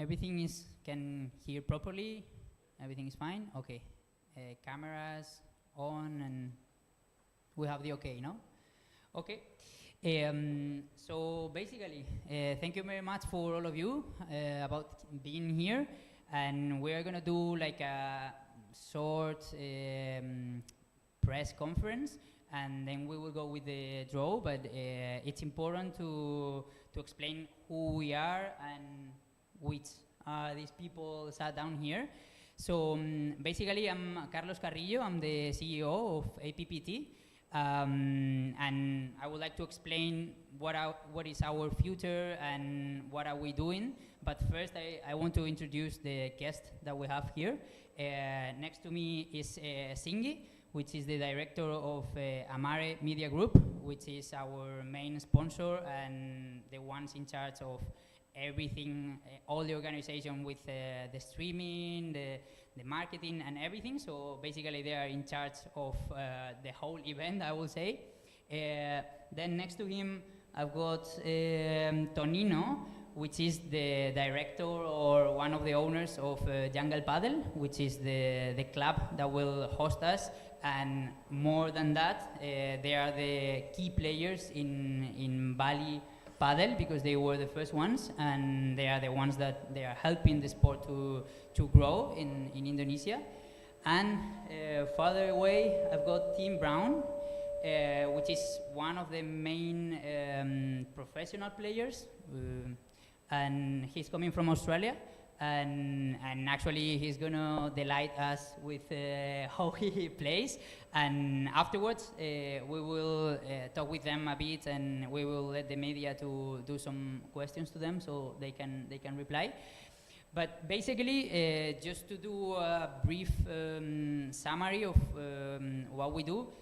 everything is can hear properly. Everything is fine. Okay. Cameras on, and we have the okay, no? Okay. So basically, thank you very much for all of you about being here, and we are gonna do like a short press conference, and then we will go with the draw. But it's important to explain who we are and which are these people sat down here. So basically, I'm Carlos Carrillo. I'm the CEO of Appt. And I would like to explain what is our future and what are we doing. But first, I want to introduce the guest that we have here. Next to me is Singi, which is the director of Amare Media Group, which is our main sponsor and the ones in charge of everything, all the organization with the streaming, the marketing and everything. So basically they are in charge of the whole event, I will say. Then next to him, I've got Tonino, which is the director or one of the owners of Jungle Padel, which is the club that will host us. And more than that, they are the key players in Bali Padel, because they were the first ones, and they are the ones that they are helping the sport to grow in Indonesia. And farther away, I've got Tim Brown, which is one of the main professional players, and he's coming from Australia. And actually he's gonna delight us with how he plays, and afterwards we will talk with them a bit, and we will let the media to do some questions to them so they can reply. But basically, just to do a brief summary of what we do,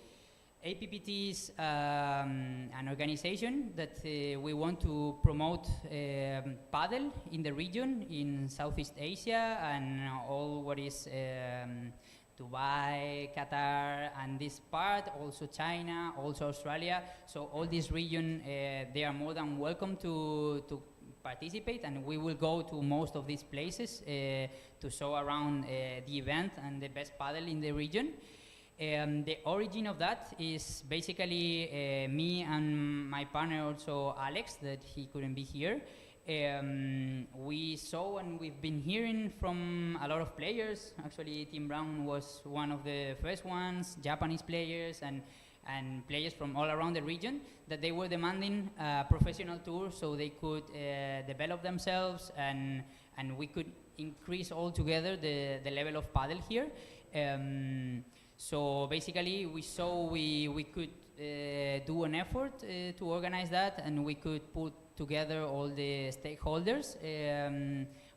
Appt is an organization that we want to promote Padel in the region, in Southeast Asia, and all what is Dubai, Qatar, and this part, also China, also Australia. So all this region, they are more than welcome to participate, and we will go to most of these places to show around the event and the best Padel in the region. The origin of that is basically me and my partner, also Alex, that he couldn't be here. We saw and we've been hearing from a lot of players. Actually, Tim Brown was one of the first ones, Japanese players and players from all around the region, that they were demanding a professional tour so they could develop themselves, and we could increase altogether the level of Padel here. So basically, we saw we could do an effort to organize that, and we could put together all the stakeholders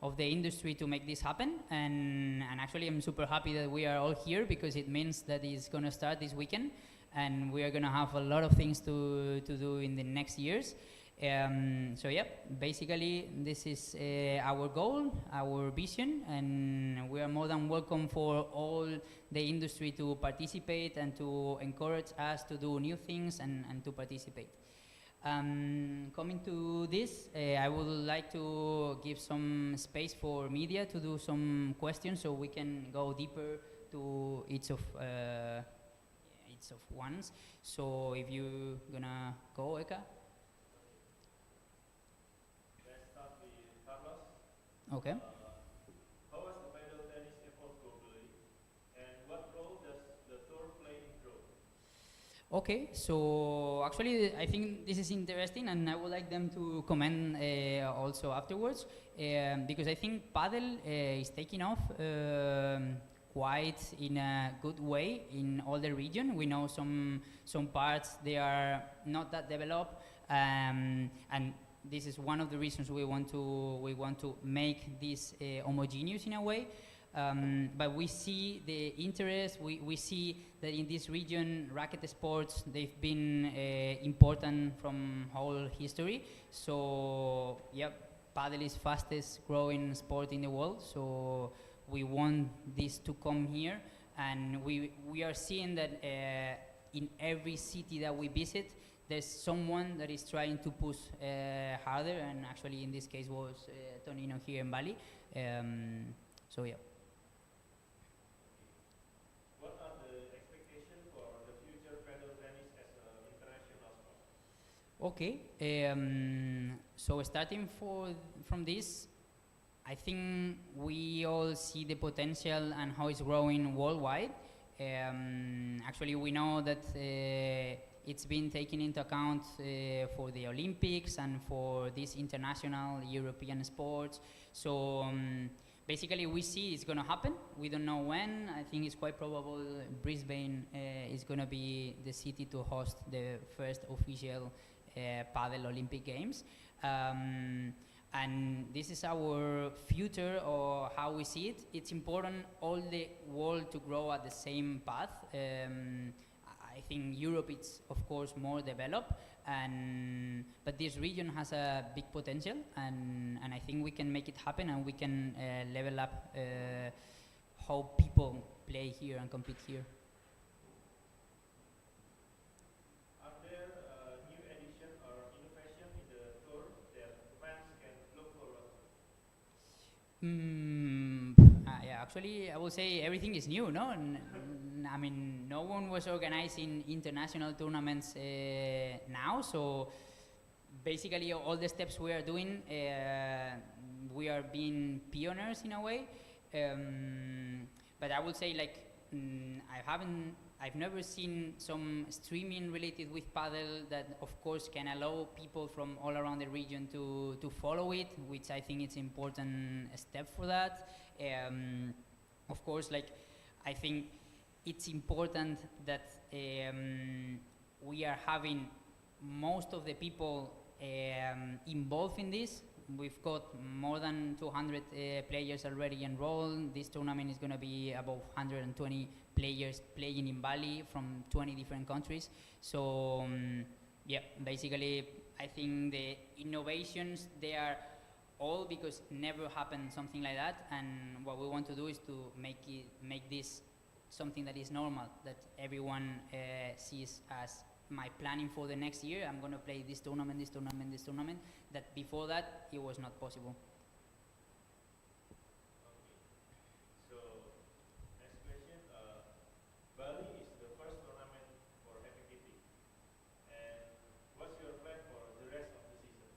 of the industry to make this happen. And actually, I'm super happy that we are all here, because it means that it's going to start this weekend, and we are going to have a lot of things to do in the next years. So yeah, basically this is our goal, our vision, and we are more than welcome for all the industry to participate and to encourage us to do new things and to participate. Coming to this, I would like to give some space for media to do some questions, so we can go deeper to each of ones. So if you're gonna go, Eka. Okay. How has the paddle tennis evolved globally, and what role does the tour play in growth? Okay, so actually I think this is interesting, and I would like them to comment also afterwards, because I think Padel is taking off quite in a good way in all the region. We know some parts they are not that developed, and this is one of the reasons we want to make this homogeneous in a way. But we see the interest. We see that in this region, racket sports, they've been important from whole history. So yeah, Padel is fastest growing sport in the world. So we want this to come here, and we are seeing that in every city that we visit, there's someone that is trying to push harder, and actually in this case was Tonino here in Bali. So yeah. What are the expectations for the future paddle tennis as an international sport? Okay. So starting from this, I think we all see the potential and how it's growing worldwide. Actually, we know that it's been taken into account for the Olympics and for these international European sports. So basically, we see it's going to happen. We don't know when. I think it's quite probable Brisbane is going to be the city to host the first official Padel Olympic Games. And this is our future, or how we see it. It's important all the world to grow at the same path. I think Europe is of course more developed, but this region has a big potential, and I think we can make it happen, and we can level up how people play here and compete here. Are there new addition or innovation in the tour that fans can look forward to? Yeah, actually, I would say everything is new, no? I mean, no one was organizing international tournaments now, so basically all the steps we are doing, we are being pioneers in a way. But I would say, like, I've never seen some streaming related with Padel that of course can allow people from all around the region to follow it, which I think it's important step for that. Of course, like, I think it's important that we are having most of the people involved in this. We've got more than 200 players already enrolled. This tournament is going to be about 120 players playing in Bali from 20 different countries. So yeah, basically I think the innovations, they are all because never happened something like that, and what we want to do is to make this something that is normal, that everyone sees as my planning for the next year. I'm going to play this tournament, this tournament, this tournament, that before that it was not possible. So, next question. Bali is the first tournament for Appt, and what's your plan for the rest of the season?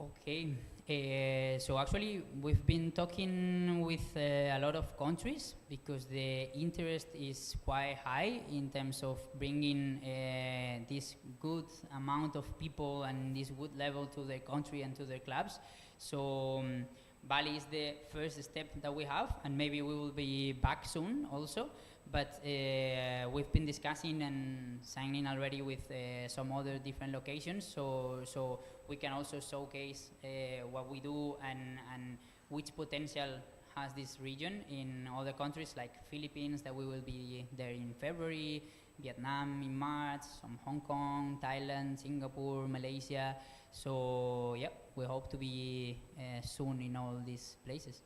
Okay. So actually, we've been talking with a lot of countries because the interest is quite high in terms of bringing this good amount of people and this good level to their country and to their clubs. So Bali is the first step that we have, and maybe we will be back soon also. But we've been discussing and signing already with some other different locations, so we can also showcase what we do and which potential has this region in other countries like Philippines, that we will be there in February, Vietnam in March, some Hong Kong, Thailand, Singapore, Malaysia. So yeah, we hope to be soon in all these places.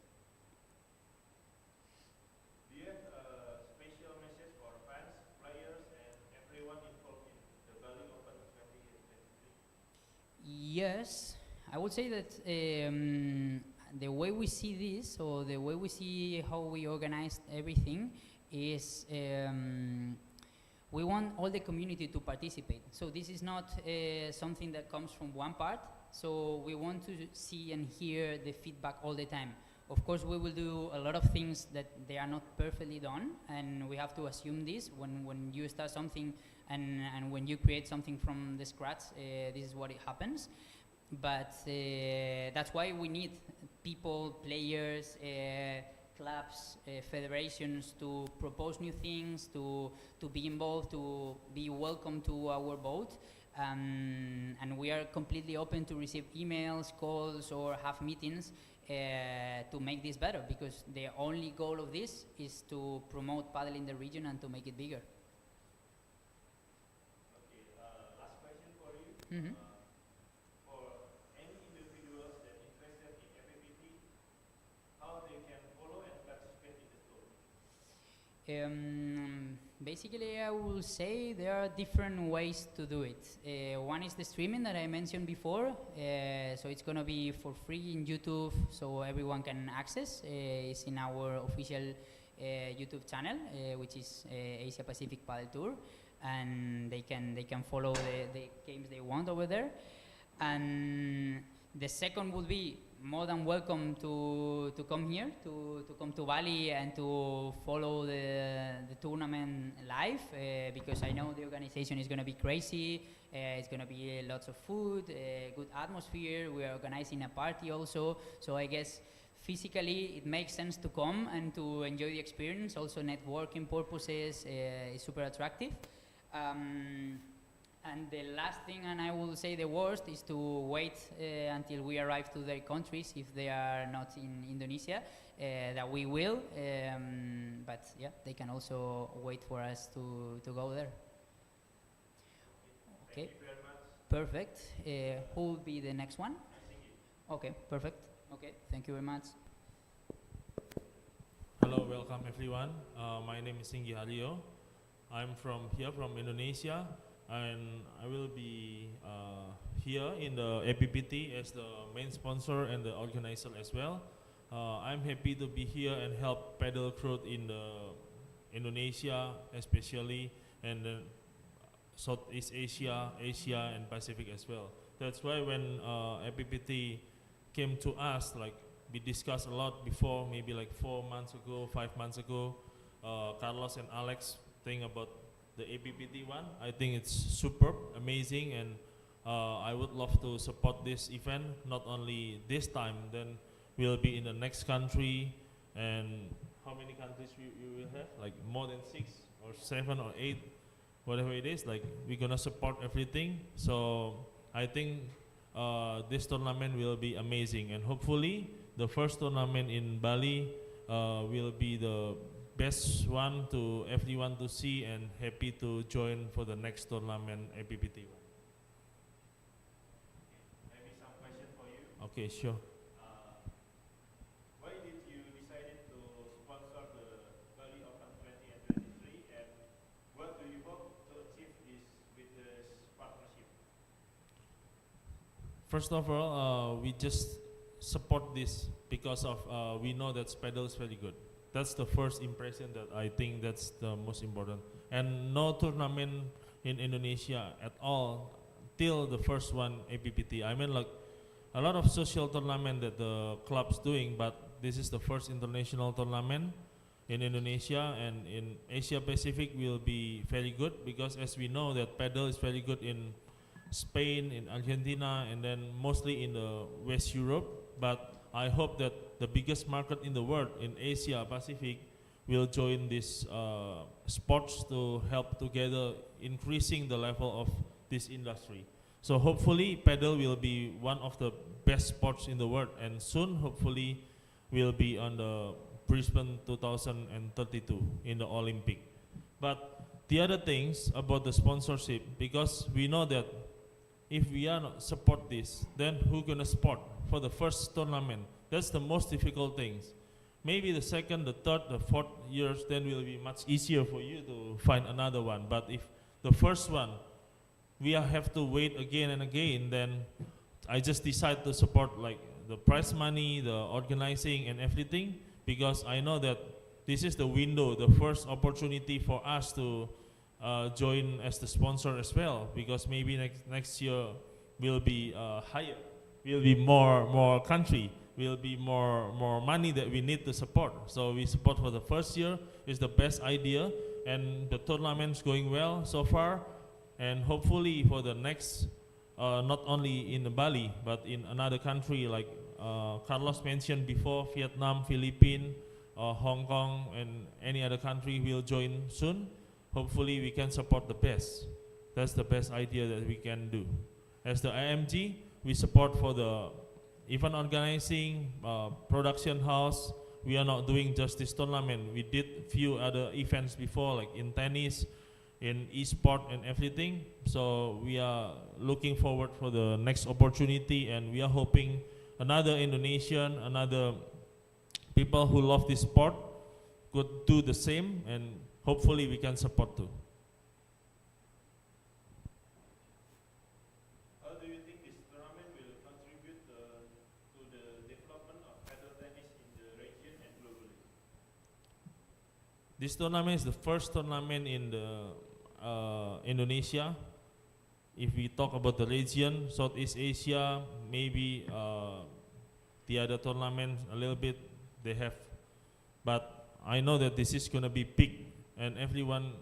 Do you have a special message for fans, players, and everyone involved in the Bali Open 2023? Yes, I would say that the way we see this, or the way we see how we organize everything, is we want all the community to participate. So this is not something that comes from one part. So we want to see and hear the feedback all the time. Of course, we will do a lot of things that they are not perfectly done, and we have to assume this when you start something and when you create something from the scratch. This is what it happens. But that's why we need people, players, clubs, federations to propose new things, to be involved, to be welcome to our boat. And we are completely open to receive emails, calls, or have meetings to make this better, because the only goal of this is to promote paddle in the region and to make it bigger. Okay, last question for you. For any individuals that interested in Appt, how they can follow and participate in the tour? Basically, I will say there are different ways to do it. One is the streaming that I mentioned before. So it's going to be for free in YouTube, so everyone can access. It's in our official YouTube channel, which is Asia Pacific Padel Tour, and they can follow the games they want over there. And the second would be more than welcome to come here, to come to Bali and to follow the tournament live, because I know the organization is going to be crazy. It's going to be lots of food, good atmosphere. We are organizing a party also, so I guess physically it makes sense to come and to enjoy the experience. Also networking purposes is super attractive. And the last thing, and I will say the worst, is to wait until we arrive to their countries if they are not in Indonesia, that we will, but yeah, they can also wait for us to go there. Okay, Thank you very much. perfect. Who will be the next one? Okay, perfect. Okay, thank you very much. Hello, welcome everyone. My name is Singgi Halio. I'm from Indonesia, and I will be here in the APPT as the main sponsor and the organizer as well. I'm happy to be here and help Padel growth in the Indonesia especially, and Southeast Asia, Asia and Pacific as well. That's why when APPT came to us, like we discussed a lot before, maybe like 4 months ago, 5 months ago, Carlos and Alex think about the APPT one. I think it's superb, amazing, and I would love to support this event, not only this time, then we'll be in the next country, and how many countries you will have? Like more than 6 or 7 or 8, whatever it is, like we're gonna support everything. So I think this tournament will be amazing, and hopefully the first tournament in Bali will be the best one to everyone to see, and happy to join for the next tournament APPT. Maybe some question for you. Okay, sure. Why did you decided to sponsor the Bali Open 2023, and what do you hope to achieve with this partnership? First of all, we just support this because of we know that Padel is very good. That's the first impression that I think that's the most important. And no tournament in Indonesia at all till the first one APPT. I mean, like a lot of social tournament that the club's doing, but this is the first international tournament in Indonesia, and in Asia Pacific will be very good, because as we know that Padel is very good in Spain, in Argentina, and then mostly in the West Europe. But I hope that the biggest market in the world, in Asia Pacific, will join this sports to help together increasing the level of this industry. So hopefully Padel will be one of the best sports in the world, and soon hopefully will be on the Brisbane 2032 in the Olympic. But the other things about the sponsorship, because we know that if we are not support this, then who gonna support for the first tournament? That's the most difficult things. Maybe the second, the third, the fourth years, then will be much easier for you to find another one. But if the first one, we have to wait again and again, then I just decide to support like the prize money, the organizing and everything, because I know that this is the window, the first opportunity for us to join as the sponsor as well, because maybe next year will be higher, will be more country, will be more money that we need to support. So we support for the first year is the best idea, and the tournament's going well so far, and hopefully for the next, not only in Bali but in another country like Carlos mentioned before, Vietnam, Philippines, Hong Kong, and any other country will join soon. Hopefully we can support the best. That's the best idea that we can do. As the IMG, we support for the event organizing, production house. We are not doing just this tournament. We did few other events before, like in tennis, in e-sport and everything. So we are looking forward for the next opportunity, and we are hoping another Indonesian, another people who love this sport could do the same, and hopefully we can support too. How do you think this tournament will contribute to the development of paddle tennis in the region and globally? This tournament is the first tournament in the Indonesia. If we talk about the region, Southeast Asia, maybe the other tournaments a little bit they have, but I know that this is gonna be big, and everyone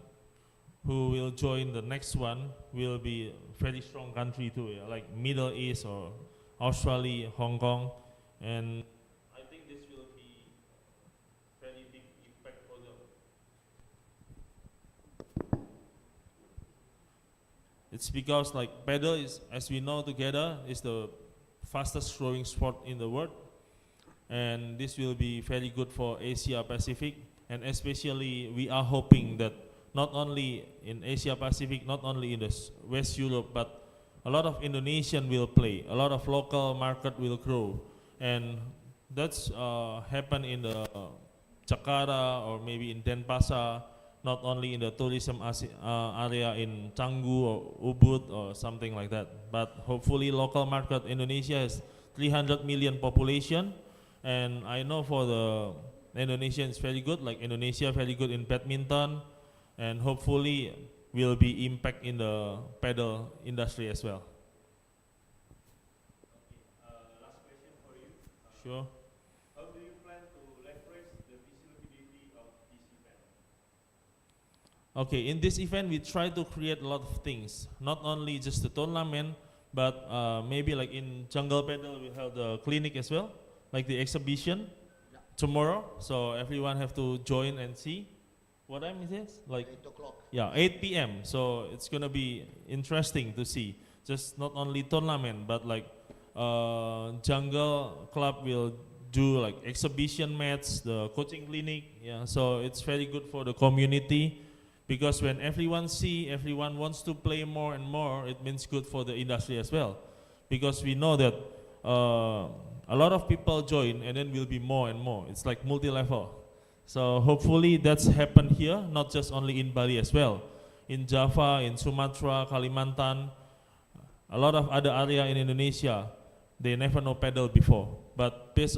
who will join the next one will be very strong country too, yeah, like Middle East or Australia, Hong Kong, and I think this will be very big impact for them. It's because like paddle is, as we know together, is the fastest growing sport in the world, and this will be very good for Asia Pacific, and especially we are hoping that not only in Asia Pacific, not only in the West Europe, but a lot of Indonesian will play, a lot of local market will grow, and that's happen in the Jakarta or maybe in Denpasar, not only in the tourism area in Canggu or Ubud or something like that, but hopefully local market. Indonesia has 300 million population, and I know for the Indonesian is very good, like Indonesia very good in badminton, and hopefully will be impact in the paddle industry as well. Okay, last question for you. Sure. How do you plan to leverage the visibility of this event? Okay, in this event we try to create a lot of things, not only just the tournament, but maybe like in Jungle Paddle we have the clinic as well, like the exhibition tomorrow, so everyone have to join and see. What time is it? Like 8 o'clock. yeah, 8 p.m. So it's gonna be interesting to see. Just not only tournament, but like Jungle Club will do like exhibition match, the coaching clinic. Yeah, so it's very good for the community, because when everyone see, everyone wants to play more and more. It means good for the industry as well, because we know that a lot of people join, and then will be more and more. It's like multi-level. So hopefully that's happened here, not just only in Bali as well. In Java, in Sumatra, Kalimantan, a lot of other area in Indonesia, they never know paddle before. But based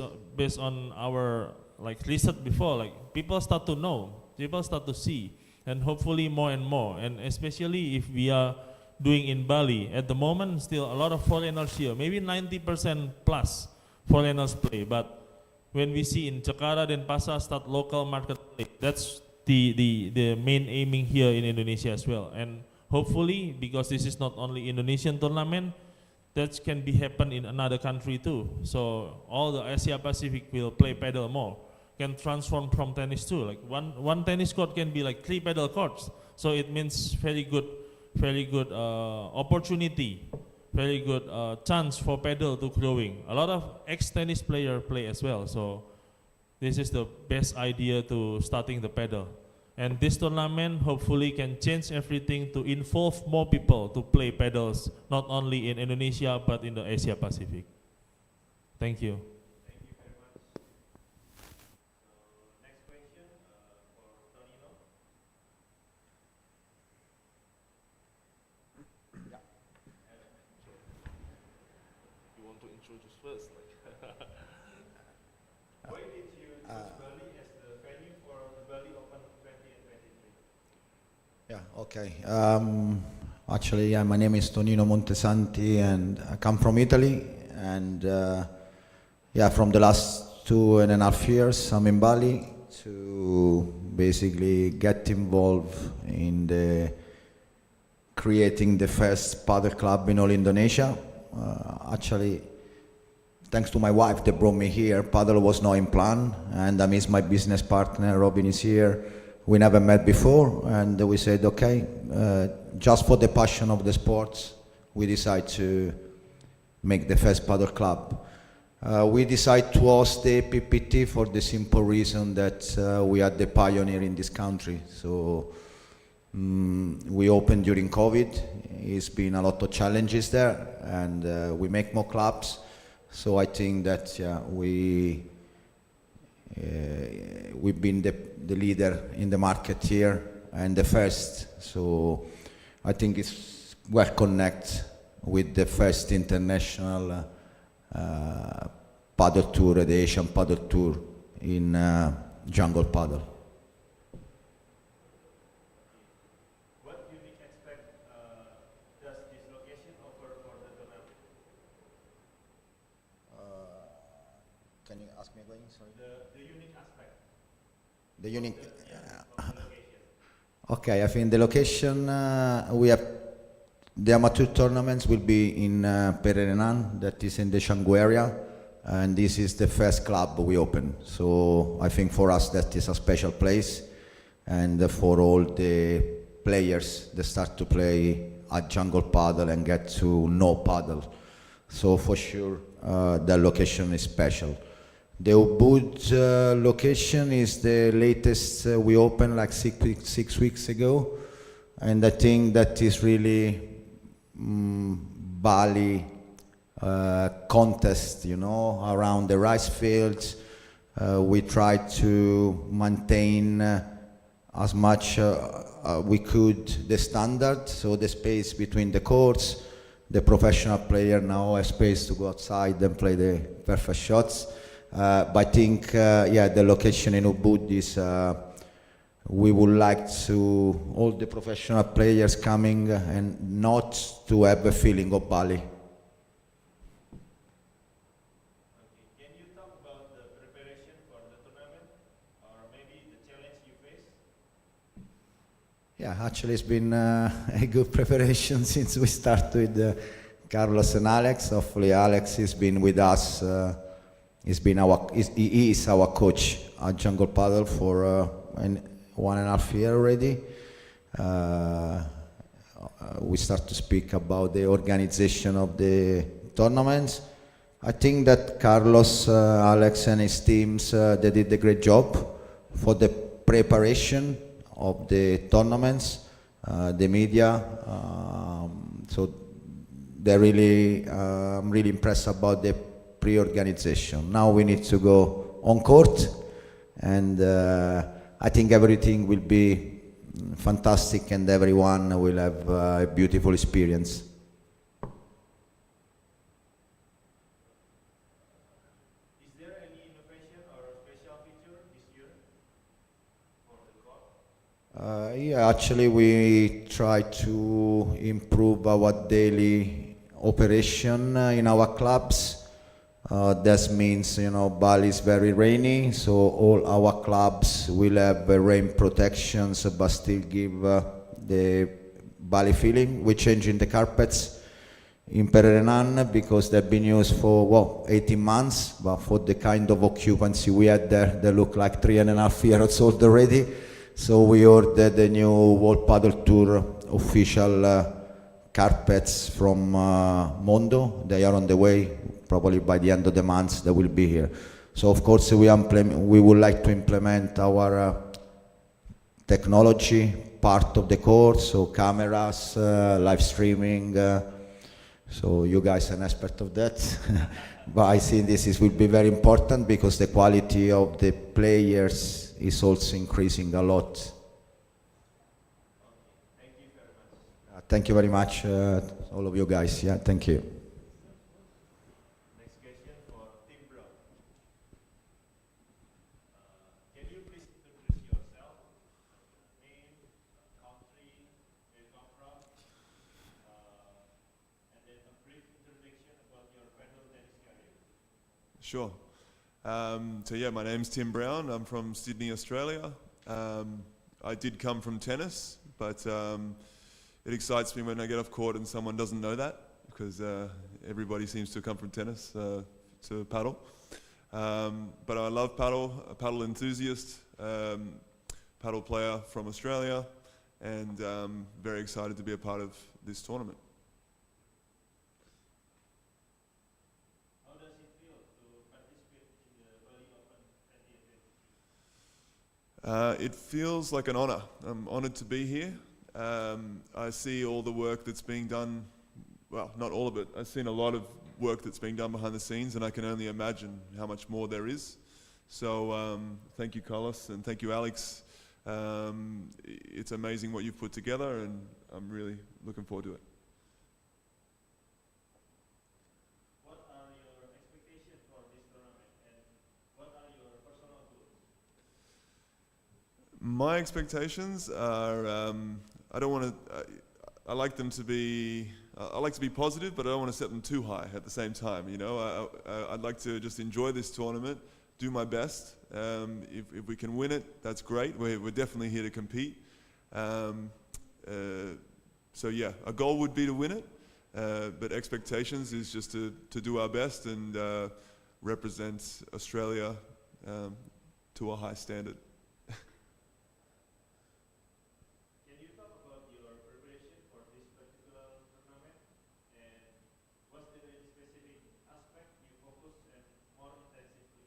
on our like research before, like people start to know, people start to see, and hopefully more and more. And especially if we are doing in Bali, at the moment still a lot of foreigners here, maybe 90% plus foreigners play, but when we see in Jakarta, Denpasar start local market play, that's the main aiming here in Indonesia as well. And hopefully, because this is not only Indonesian tournament, that can be happen in another country too. So all the Asia Pacific will play paddle more, can transform from tennis too. Like one tennis court can be like 3 paddle courts. So it means very good opportunity, very good chance for paddle to growing. A lot of ex-tennis player play as well, so this is the best idea to starting the paddle. And this tournament hopefully can change everything to involve more people to play paddles, not only in Indonesia but in the Asia Pacific. Thank you. Thank you very much. Next question for Tonino. You want to introduce first? Why did you choose Bali as the venue for the Bali Open 2023? Yeah, okay. Actually, yeah, my name is Tonino Montesanti, and I come from Italy. And yeah, from the last 2.5 years, I'm in Bali to basically get involved in the creating the first paddle club in all Indonesia. Actually, thanks to my wife that brought me here. Paddle was not in plan, and I miss my business partner. Robin is here. We never met before, and we said, okay, just for the passion of the sports, we decide to make the first paddle club. We decided to host the PPT for the simple reason that we are the pioneer in this country. So we opened during COVID. It's been a lot of challenges there, and we make more clubs. So I think that yeah, we've been the leader in the market here, and the first. So I think it's well connected with the first international paddle tour, the Asian paddle tour in jungle paddle. What unique aspect does this location offer for the tournament? Can you ask me again? Sorry. The unique aspect The unique. of the location. Okay, I think the location we have. The amateur tournaments will be in Pererenan, that is in the Canggu area, and this is the first club we open. So I think for us that is a special place, and for all the players that start to play at jungle paddle and get to know paddle. So for sure, the location is special. The Ubud location is the latest we opened like 6 weeks ago, and I think that is really Bali contest, you know, around the rice fields. We try to maintain as much we could the standard, so the space between the courts. The professional player now has space to go outside and play the perfect shots. But I think, yeah, the location in Ubud is, we would like to, all the professional players coming and not to have a feeling of Bali. Can you talk about the preparation for the tournament or maybe the challenge you face? Yeah, actually it's been a good preparation since we started with Carlos and Alex. Hopefully Alex has been with us. He is our coach at Jungle Paddle for 1.5 years already. We start to speak about the organization of the tournaments. I think that Carlos, Alex and his teams, they did a great job for the preparation of the tournaments, the media. So they're really, I'm really impressed about the pre-organization. Now we need to go on court, and I think everything will be fantastic and everyone will have a beautiful experience. Is there any innovation or special feature this year for the court? Yeah, actually we try to improve our daily operation in our clubs. That means, you know, Bali is very rainy, so all our clubs will have rain protections but still give the Bali feeling. We're changing the carpets in Pererenan because they've been used for 18 months, but for the kind of occupancy we had there, they look like 3.5 years old already. So we ordered the new World Paddle Tour official carpets from Mondo. They are on the way. Probably by the end of the month they will be here. So of course we would like to implement our technology part of the course, so cameras, live streaming. So you guys are an expert of that. But I think this will be very important because the quality of the players is also increasing a lot. Thank you very much. Thank you very much, all of you guys. Yeah, thank you. Next question for Tim Brown. Can you please introduce yourself, name, country, where you come from, and then a brief introduction about your paddle tennis career? Sure. So yeah, my name's Tim Brown. I'm from Sydney, Australia. I did come from tennis, but it excites me when I get off court and someone doesn't know that, because everybody seems to come from tennis to paddle. But I love paddle, a paddle enthusiast, paddle player from Australia, and very excited to be a part of this tournament. How does it feel to participate in the Bali Open at the event? It feels like an honor. I'm honored to be here. I see all the work that's being done, well, not all of it. I've seen a lot of work that's being done behind the scenes, and I can only imagine how much more there is. So thank you, Carlos, and thank you, Alex, It's amazing what you've put together, and I'm really looking forward to it. What are your expectations for this tournament, and what are your personal goals? My expectations are, I don't want to, I like them to be, I like to be positive, but I don't want to set them too high at the same time, you know. I'd like to just enjoy this tournament, do my best. If we can win it, that's great. We're definitely here to compete. So yeah, a goal would be to win it, but expectations is just to do our best and represent Australia to a high standard. Can you talk about your preparation for this particular tournament, and what's the specific aspect you focus and more intensively?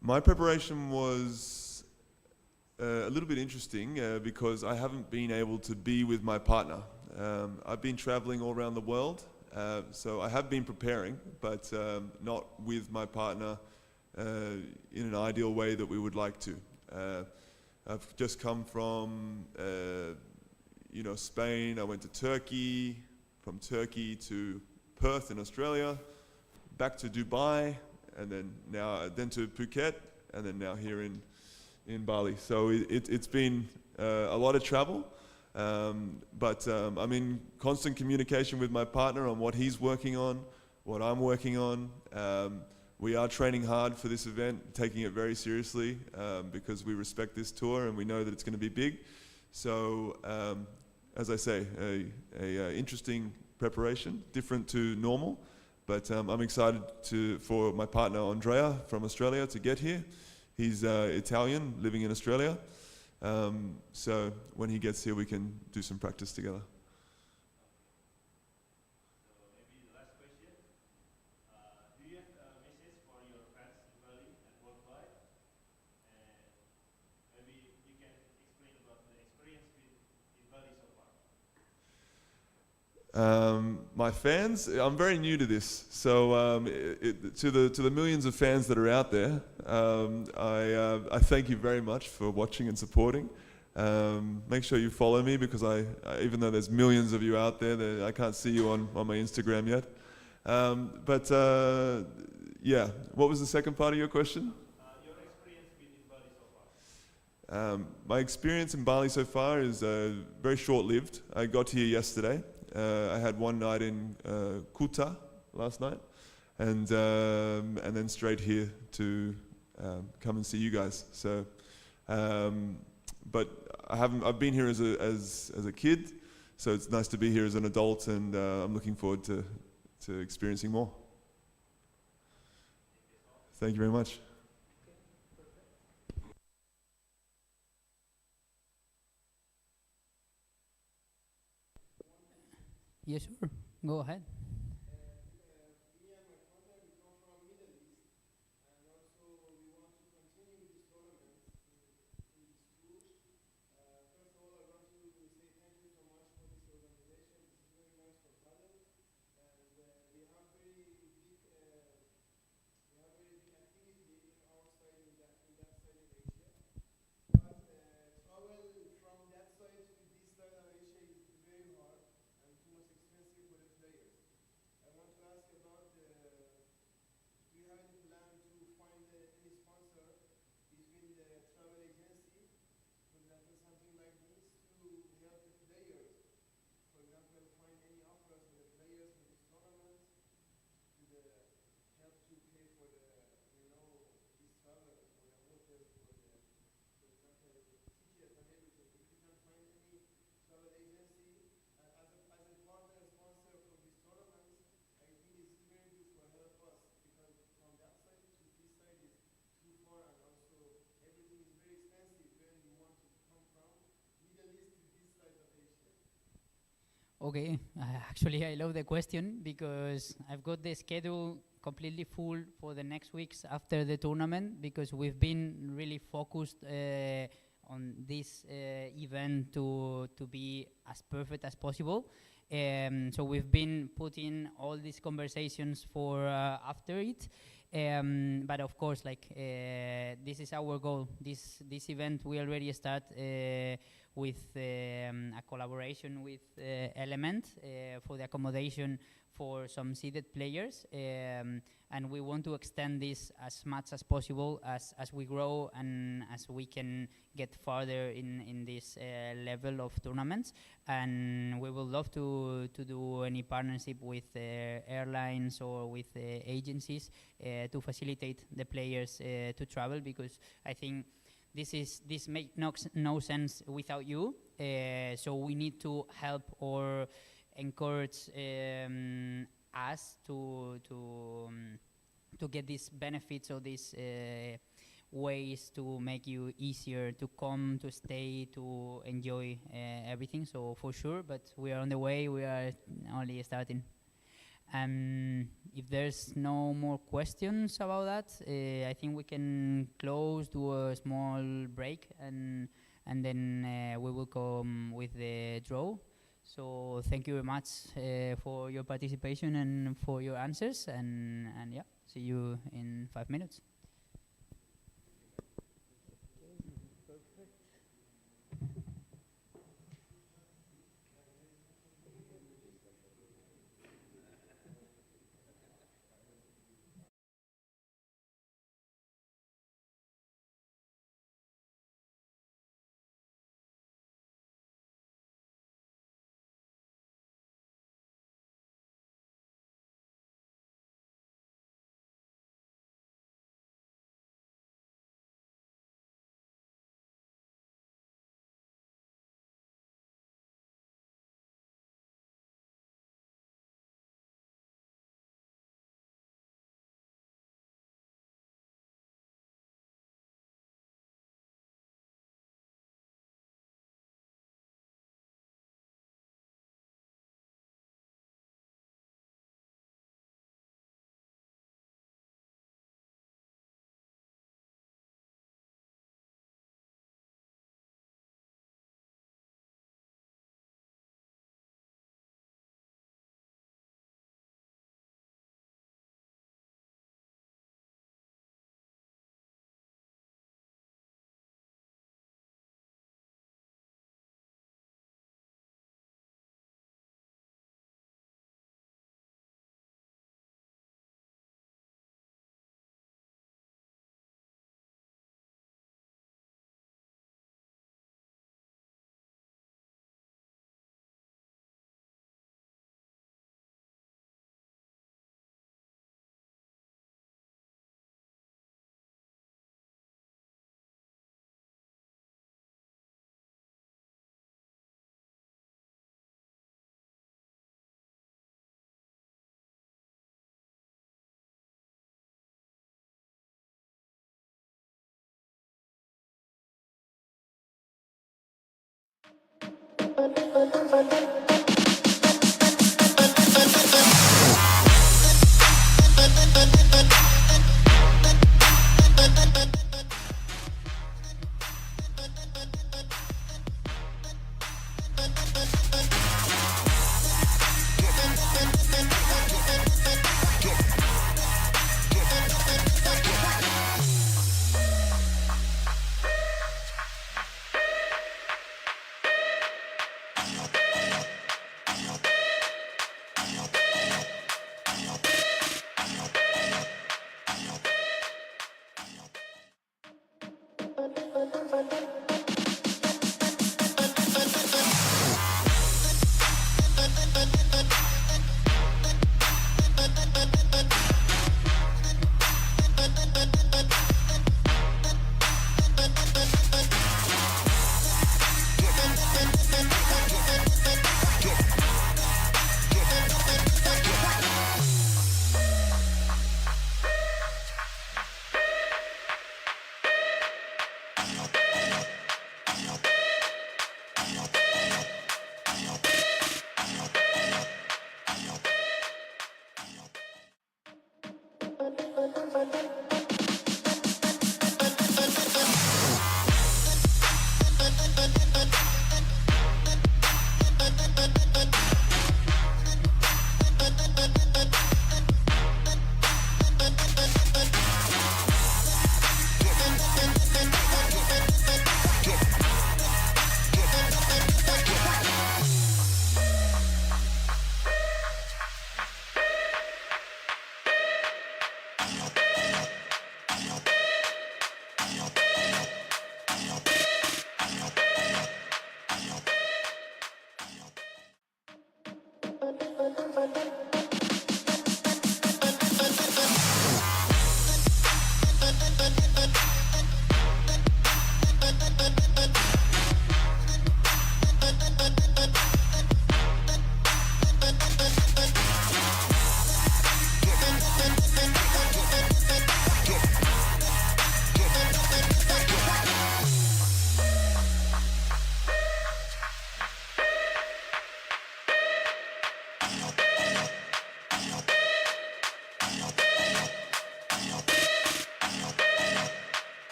My preparation was a little bit interesting because I haven't been able to be with my partner. I've been traveling all around the world, so I have been preparing, but not with my partner in an ideal way that we would like to. I've just come from you know, Spain. I went to Turkey, from Turkey to Perth in Australia, back to Dubai, and then to Phuket, and then now here in Bali. So it's been a lot of travel, but I'm in constant communication with my partner on what he's working on, what I'm working on. We are training hard for this event, taking it very seriously because we respect this tour and we know that it's going to be big. So as I say, a interesting preparation, different to normal. But I'm excited for my partner Andrea from Australia to get here. He's Italian, living in Australia. So when he gets here, we can do some practice together. So maybe the last question. Do you have a message for your fans in Bali and worldwide? And maybe you can explain about the experience in Bali so far. My fans, I'm very new to this, so to the millions of fans that are out there, I thank you very much for watching and supporting. Make sure you follow me because even though there's millions of you out there, I can't see you on my Instagram yet. Yeah, what was the second part of your question? Your experience in Bali so far. My experience in Bali so far is very short-lived. I got here yesterday. I had one night in Kuta last night, and then straight here to come and see you guys. So, but I've been here as a kid, so it's nice to be here as an adult, and I'm looking forward to experiencing more. Thank you very much. Yes, sure. Go ahead. Me and my partner, we come from Middle East, and also we want to continue with this tournament in this tour. First of all, I want to say thank you so much for this organization. This is very nice for Padel, and we have very big activity in our side in that side of Asia. But travel from that side to this side of Asia is very hard and too much expensive for the players. I want to ask about, do you have any plan to find any sponsor between the travel agency, for example, something like this, to help the players? For example, find any offers for the players for this tournament, to help to pay for the, this travel, for the hotel, for example, ticket and everything. If you can find any travel agency as a partner sponsor for this tournament, I think it's very good for help us, because from that side to this side is too far, and also everything is very expensive when you want to come from Middle East to this side of Asia. Okay, actually, I love the question because I've got the schedule completely full for the next weeks after the tournament, because we've been really focused on this event to be as perfect as possible. So we've been putting all these conversations for after it. But of course, like this is our goal. This event we already start with a collaboration with Element for the accommodation for some seated players, and we want to extend this as much as possible as we grow and as we can get farther in this level of tournaments. And we would love to do any partnership with airlines or with agencies to facilitate the players to travel, because I think this makes no sense without you. So we need to help or encourage us to get these benefits or these ways to make you easier to come, to stay, to enjoy everything. So for sure, but we are on the way. We are only starting. If there's no more questions about that, I think we can close, do a small break, and then we will come with the draw. So thank you very much for your participation and for your answers, and yeah, see you in 5 minutes.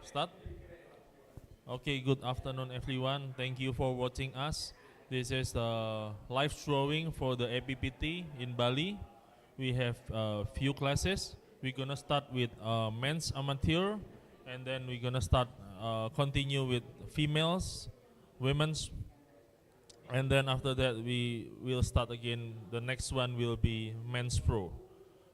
Start? Okay, good afternoon everyone. Thank you for watching us. This is the live drawing for the APPT in Bali. We have a few classes. We're gonna start with men's amateur, and then we're gonna start continue with females, women's, and then after that we will start again. The next one will be men's pro.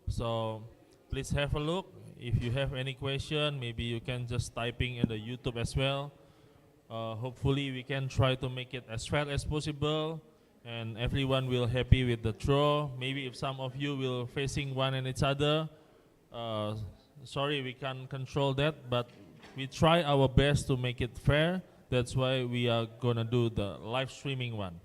So please have a look. If you have any question, maybe you can just typing in the YouTube as well. Hopefully we can try to make it as fair as possible, and everyone will happy with the draw. Maybe if some of you will facing one and each other, sorry we can't control that, but we try our best to make it fair. That's why we are gonna do the live streaming one.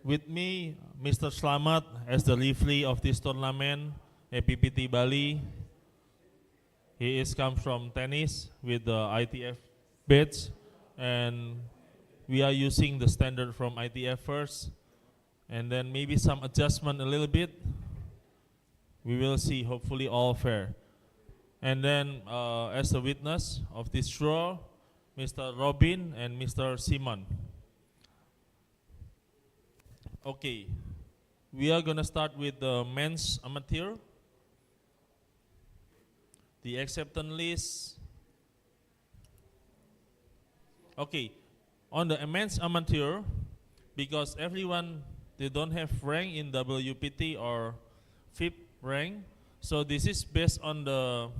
With me, Mr. Slamet as the referee of this tournament, APPT Bali. He is come from tennis with the ITF badge, and we are using the standard from ITF first, and then maybe some adjustment a little bit. We will see, hopefully all fair. And then as a witness of this draw, Mr. Robin and Mr. Simon. Okay, we are gonna start with the men's amateur. The acceptance list. Okay, on the men's amateur, because everyone, they don't have rank in WPT or FIP rank, so this is based on the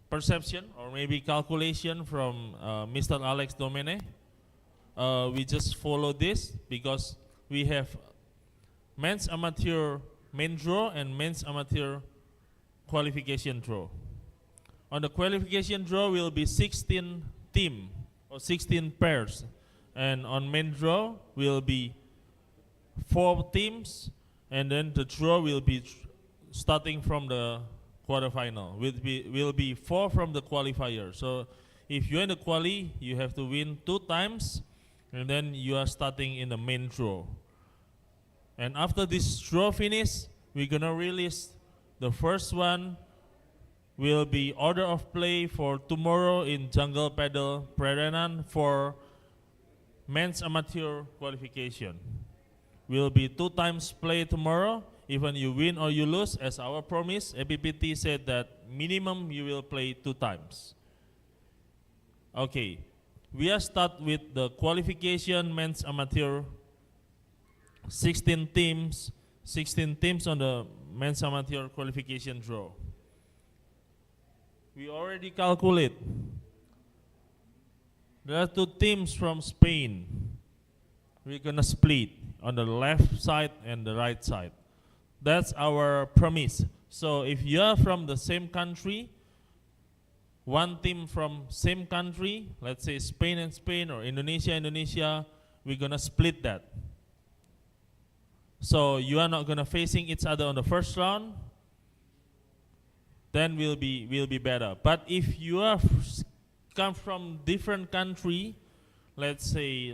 perception or maybe calculation from Mr. Alex Domene. We just follow this because we have men's amateur main draw and men's amateur qualification draw. On the qualification draw will be 16 team or 16 pairs, and on main draw will be 4 teams, and then the draw will be starting from the quarterfinal. Will be 4 from the qualifier. So if you're in the quali, you have to win 2 times, and then you are starting in the main draw. And after this draw finish, we're gonna release the first one. Will be order of play for tomorrow in Jungle Padel Prerenan for men's amateur qualification. Will be 2 times play tomorrow. Even you win or you lose, as our promise, APPT said that minimum you will play 2 times. Okay, we are start with the qualification men's amateur. 16 teams on the men's amateur qualification draw. We already calculate. There are 2 teams from Spain. We're gonna split on the left side and the right side. That's our promise. So if you are from the same country, 1 team from same country, let's say Spain and Spain or Indonesia, we're gonna split that. So you are not gonna facing each other on the first round, then will be better. But if you are come from different country, let's say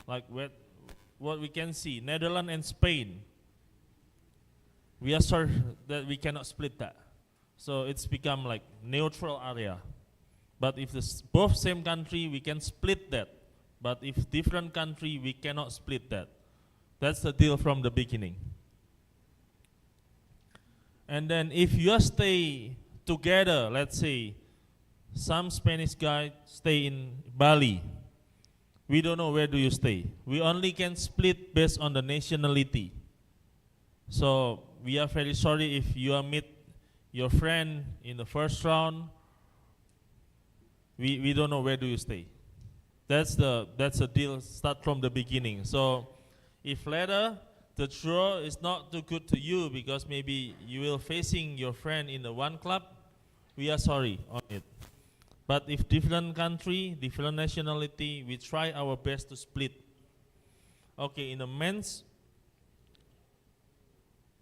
like what we can see, Netherlands and Spain, we are sorry that we cannot split that. So it's become like neutral area. But if both same country, we can split that. But if different country, we cannot split that. That's the deal from the beginning. And then if you stay together, let's say some Spanish guy stay in Bali, we don't know where do you stay. We only can split based on the nationality. So we are very sorry if you are meet your friend in the first round. We don't know where do you stay. That's the deal start from the beginning. So if later the draw is not too good to you because maybe you will facing your friend in the one club, we are sorry on it. But if different country, different nationality, we try our best to split. Okay, in the men's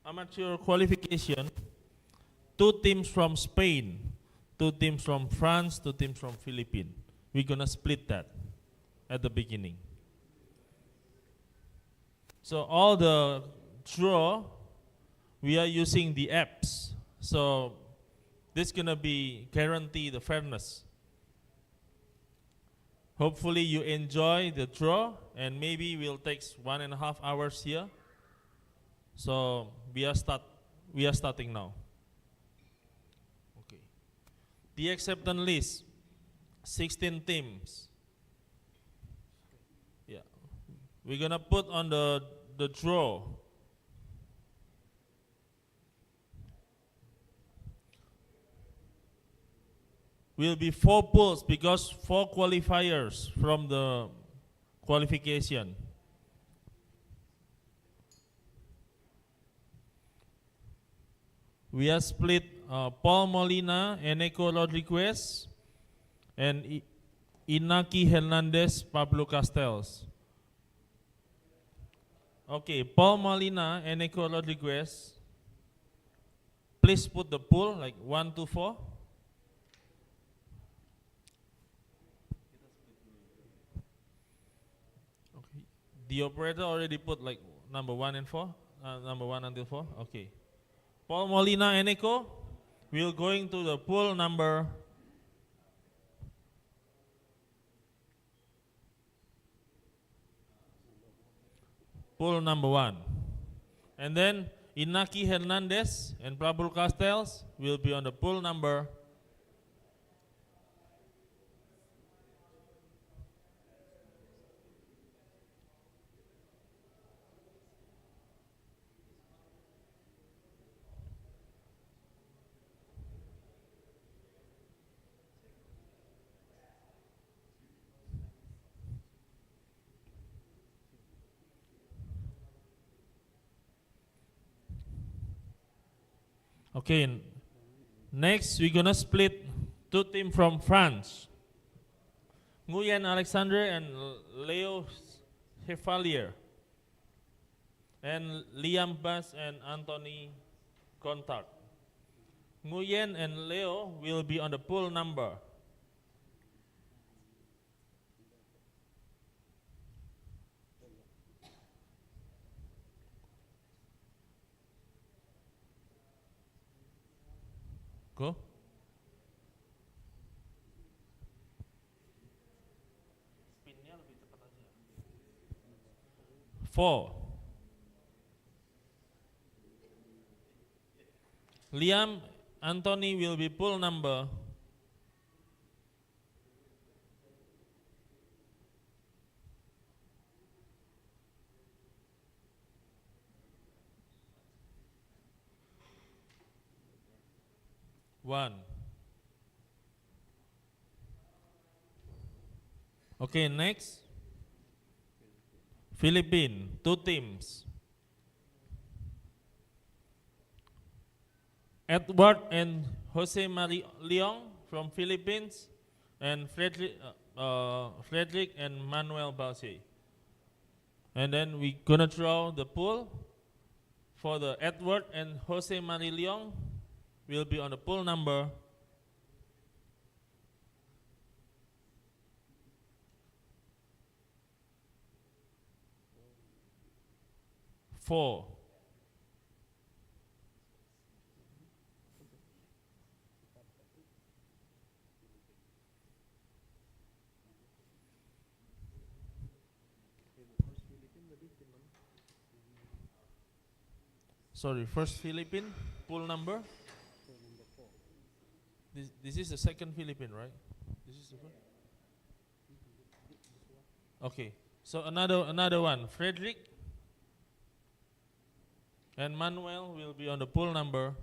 amateur qualification, 2 teams from Spain, 2 teams from France, 2 teams from Philippines. We're gonna split that at the beginning. So all the draw, we are using the apps. So this gonna be guarantee the fairness. Hopefully you enjoy the draw, and maybe we'll take 1.5 hours here. So we are starting now. Okay. The acceptance list, 16 teams. Yeah. We're gonna put on the draw. Will be 4 pools because 4 qualifiers from the qualification. We are split Paul Molina, Eneco Rodriguez, and Inaki Hernandez, Pablo Castells. Okay, Paul Molina, Eneco Rodriguez. Please put the pool like 1 to 4. Okay. The operator already put like number 1 and 4, number 1 until 4. Okay. Paul Molina, Eneco, we're going to the pool number pool number 1. And then Inaki Hernandez and Pablo Castells will be on the pool number Okay, next we're gonna split 2 teams from France. Nguyen Alexandre and Leo Chevalier. And Liam Bass and Anthony Contact. Nguyen and Leo will be on the pool number Go. 4. Liam Anthony will be pool number one. Okay, next. Philippines, 2 teams. Edward and Jose Marie Leong from Philippines, and Frederick and Manuel Balse. And then we're gonna draw the pool for the Edward and Jose Marie Leong. Will be on the pool number four. Sorry, first Philippine pool number. This is the second Philippine, right? This is the first. Okay, so another one. Frederick and Manuel will be on the pool number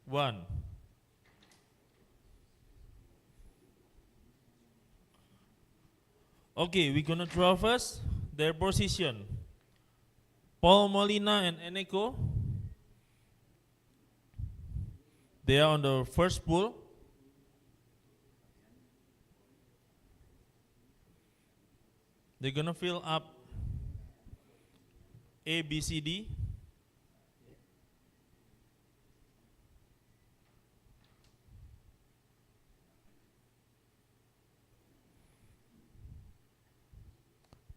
one. Okay, we're gonna draw first their position. Paul Molina and Eneco, they are on the first pool. They're gonna fill up A, B, C, D.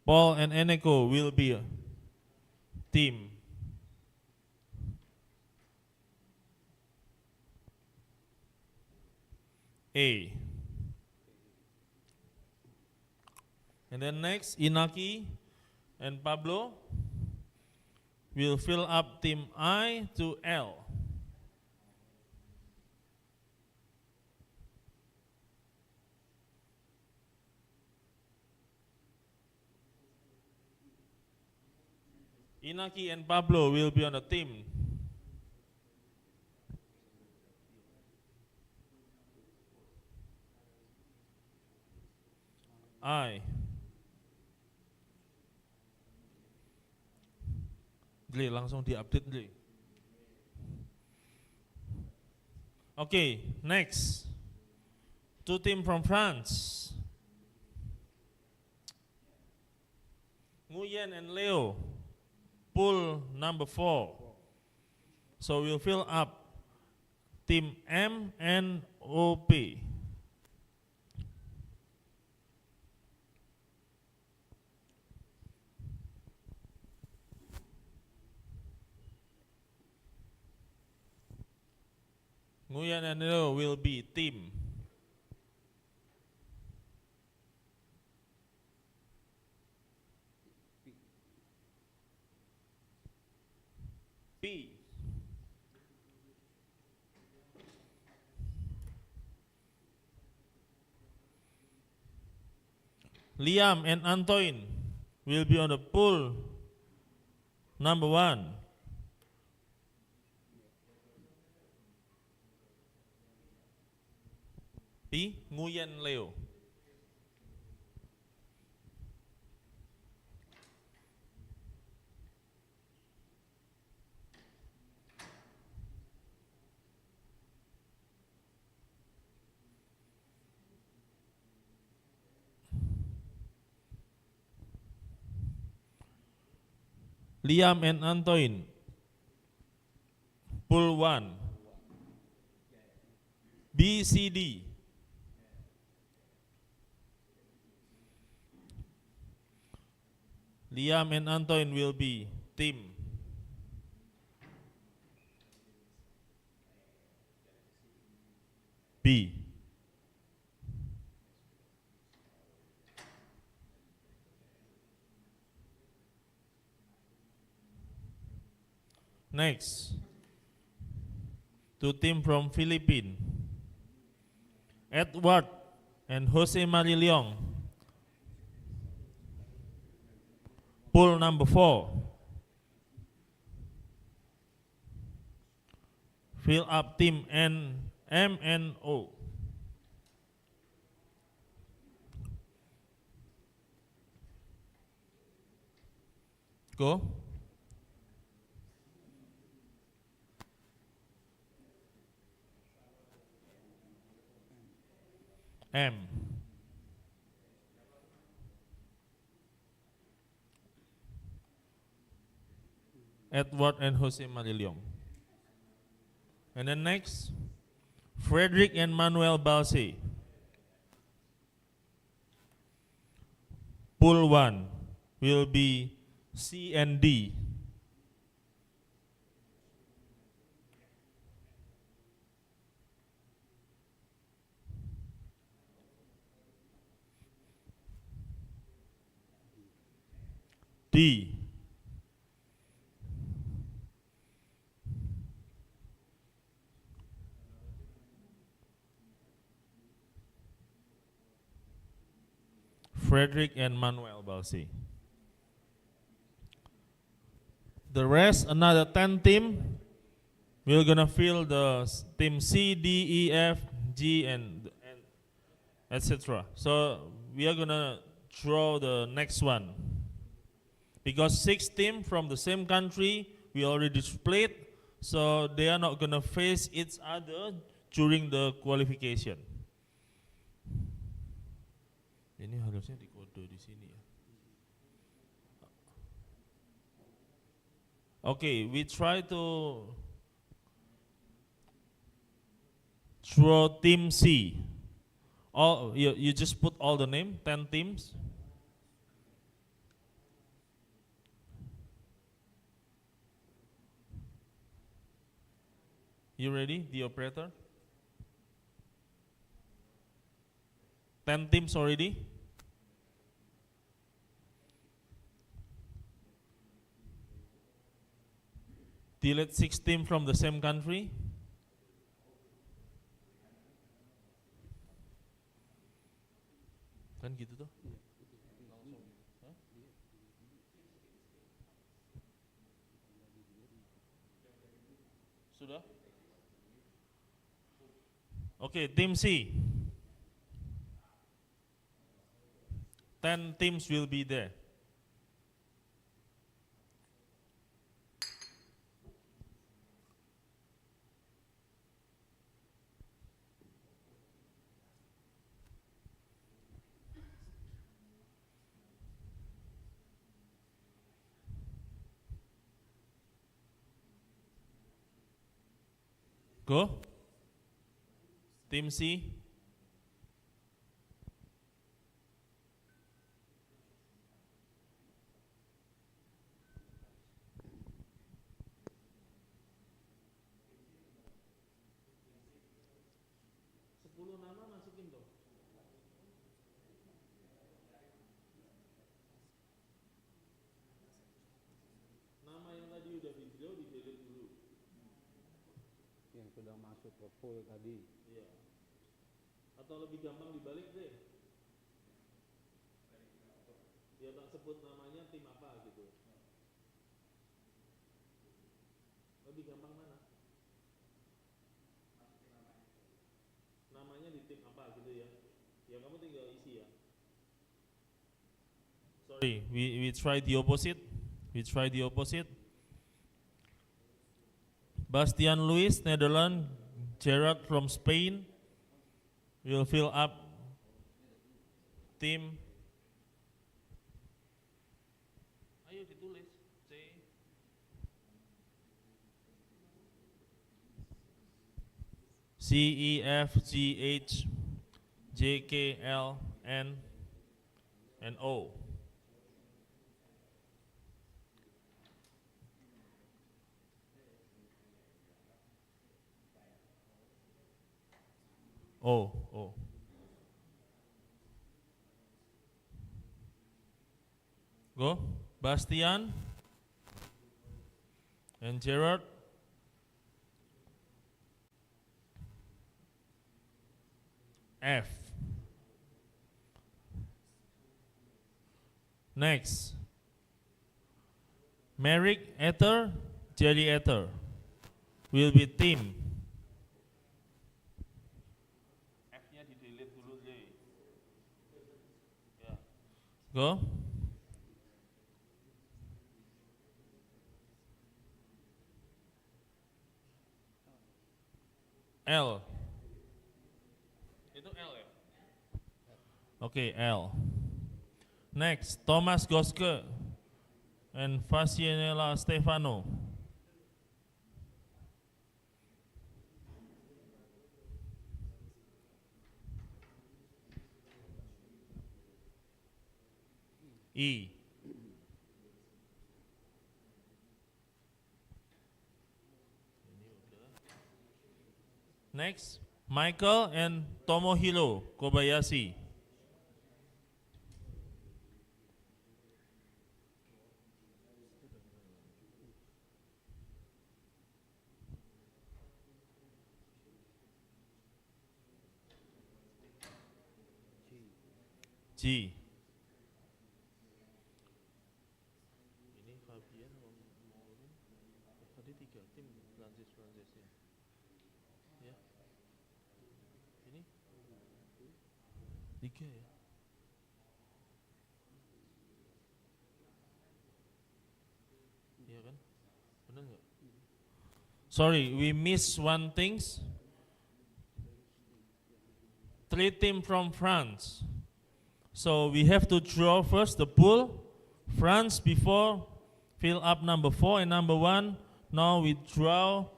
Paul and Eneko will be a team A. And then next, Inaki and Pablo will fill up team I to L. Inaki and Pablo will be on the team I. Dre, langsung di-update, Dre. Okay, next. Two team from France. Nguyen and Leo, pool number 4. So we'll fill up team M and OP. Nguyen and Leo will be team B. Liam and Antoine will be on the pool number 1. B. Nguyen Leo. Liam and Antoine, pool 1. B, C, D. Liam and Antoine will be team B. Next, two team from Philippines, Edward and Jose Marie Leong, pool number 4. Fill up team N, M and O. Go. M. Edward and Jose Marie Leong. And then next, Frederick and Manuel Balse. Pool 1 will be C and D. D. Frederick and Manuel Balsi. The rest, another 10 team, we're gonna fill the team C, D, E, F, G, and etc. So we are gonna draw the next one. Because 6 teams from the same country, we already split, so they are not gonna face each other during the qualification. Ini harusnya dikode di sini ya. Okay, we try to draw team C. All you just put all the name, 10 teams. You ready, the operator? 10 teams already? Delete 6 teams from the same country. Kan gitu tuh. Hah? Sudah? Okay, team C. 10 teams will be there. Go. Team C. Nama masukin dong. Nama yang tadi udah video di delete dulu. Yang sudah masuk ke full tadi. Iya. Atau lebih gampang dibalik deh. Dia tak sebut namanya tim apa gitu. Lebih gampang mana? Namanya di tim apa gitu ya. Ya kamu tinggal isi ya. Sorry, we try the opposite. We try the opposite. Bastian Luis, Netherlands. Gerard from Spain will fill up team. Ayo ditulis. C E F G H J K L N and O. Oh. Go. Bastian and Gerard. F. Next. Merrick Ether, Jelly Ether will be team. F-nya di delete dulu deh. Ya. Go. L. Itu L ya? Oke, L. Next, Thomas Goske and Facianella Stefano. E. Next, Michael and Tomohiro Kobayashi. G. Ini Fabian Maulin. Tadi 3 tim Prancis ya. Ya. Ini 3 ya. Iya kan? Benar nggak? Sorry, we miss one things. 3 team from France. So we have to draw first the pool. France before fill up number 4 and number 1. Now we draw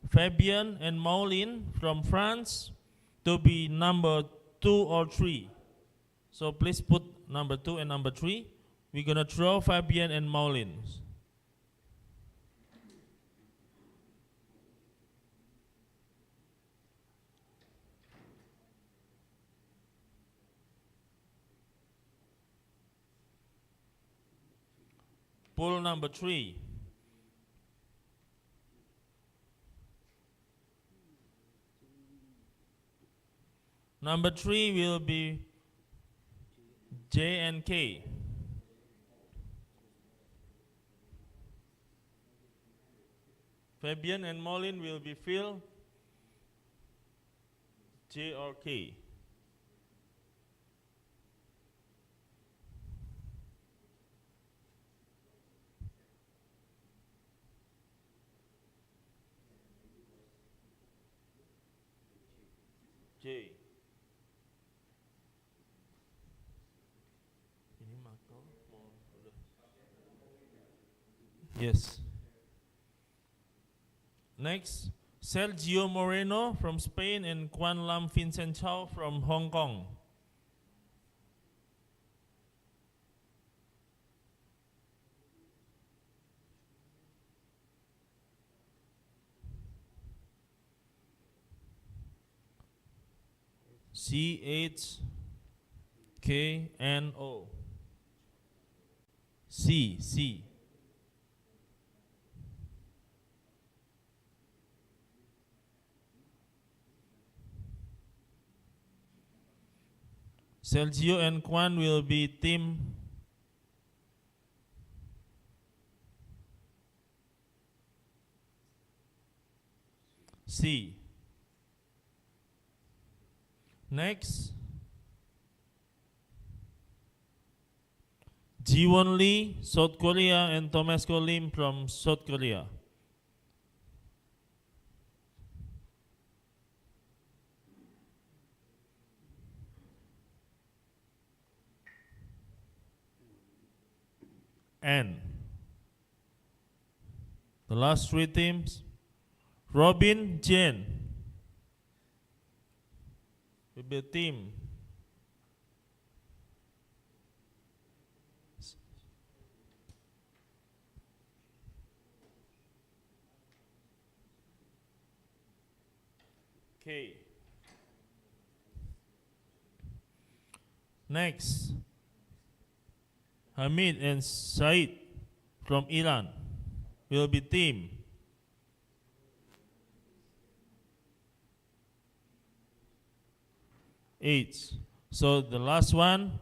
Fabian and Maulin from France to be number 2 or 3. So please put number 2 and number 3. We're gonna draw Fabian and Maulin. Pool number 3. Number 3 will be J and K. Fabian and Molin will be Phil, J or K. J. Ini makro mau udah. Yes. Next, Sergio Moreno from Spain and Quan Lam Vincent Chow from Hong Kong. CHKNO. C. Sergio and Quan will be team C. Next, Jiwon Lee, South Korea, and Thomas Lim from South Korea. And the last 3 teams, Robin, Jen will be a team. K. Next, Hamid and Said from Iran will be team. H. So the last one,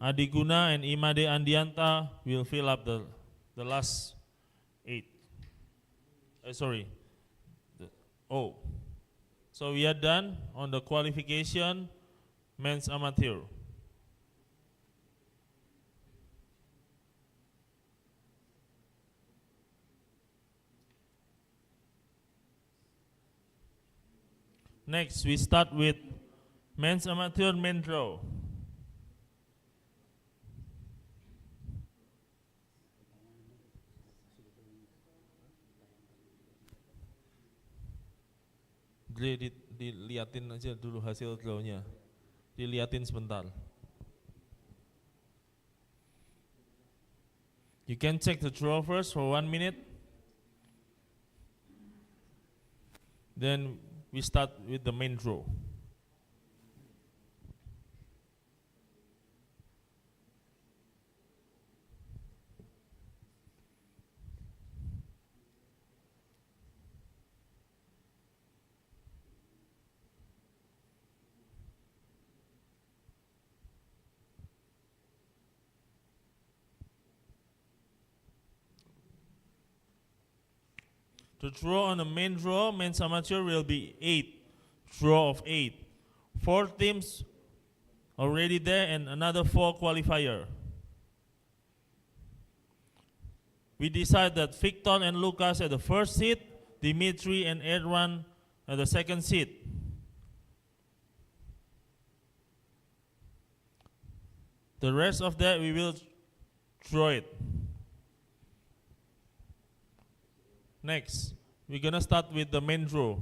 Adiguna and Imade Andianta will fill up the last 8. O. So we are done on the qualification men's amateur. Next, we start with men's amateur main draw. Dilihatin aja dulu hasil drawnya. Dilihatin sebentar. You can check the draw first for 1 minute. Then we start with the main draw. The draw on the main draw, men's amateur, will be 8. Draw of 8. 4 teams already there and another 4 qualifier. We decide that Victor and Lucas at the first seat, Dimitri and Erwan at the second seat. The rest of that we will draw it. Next, we're gonna start with the main draw.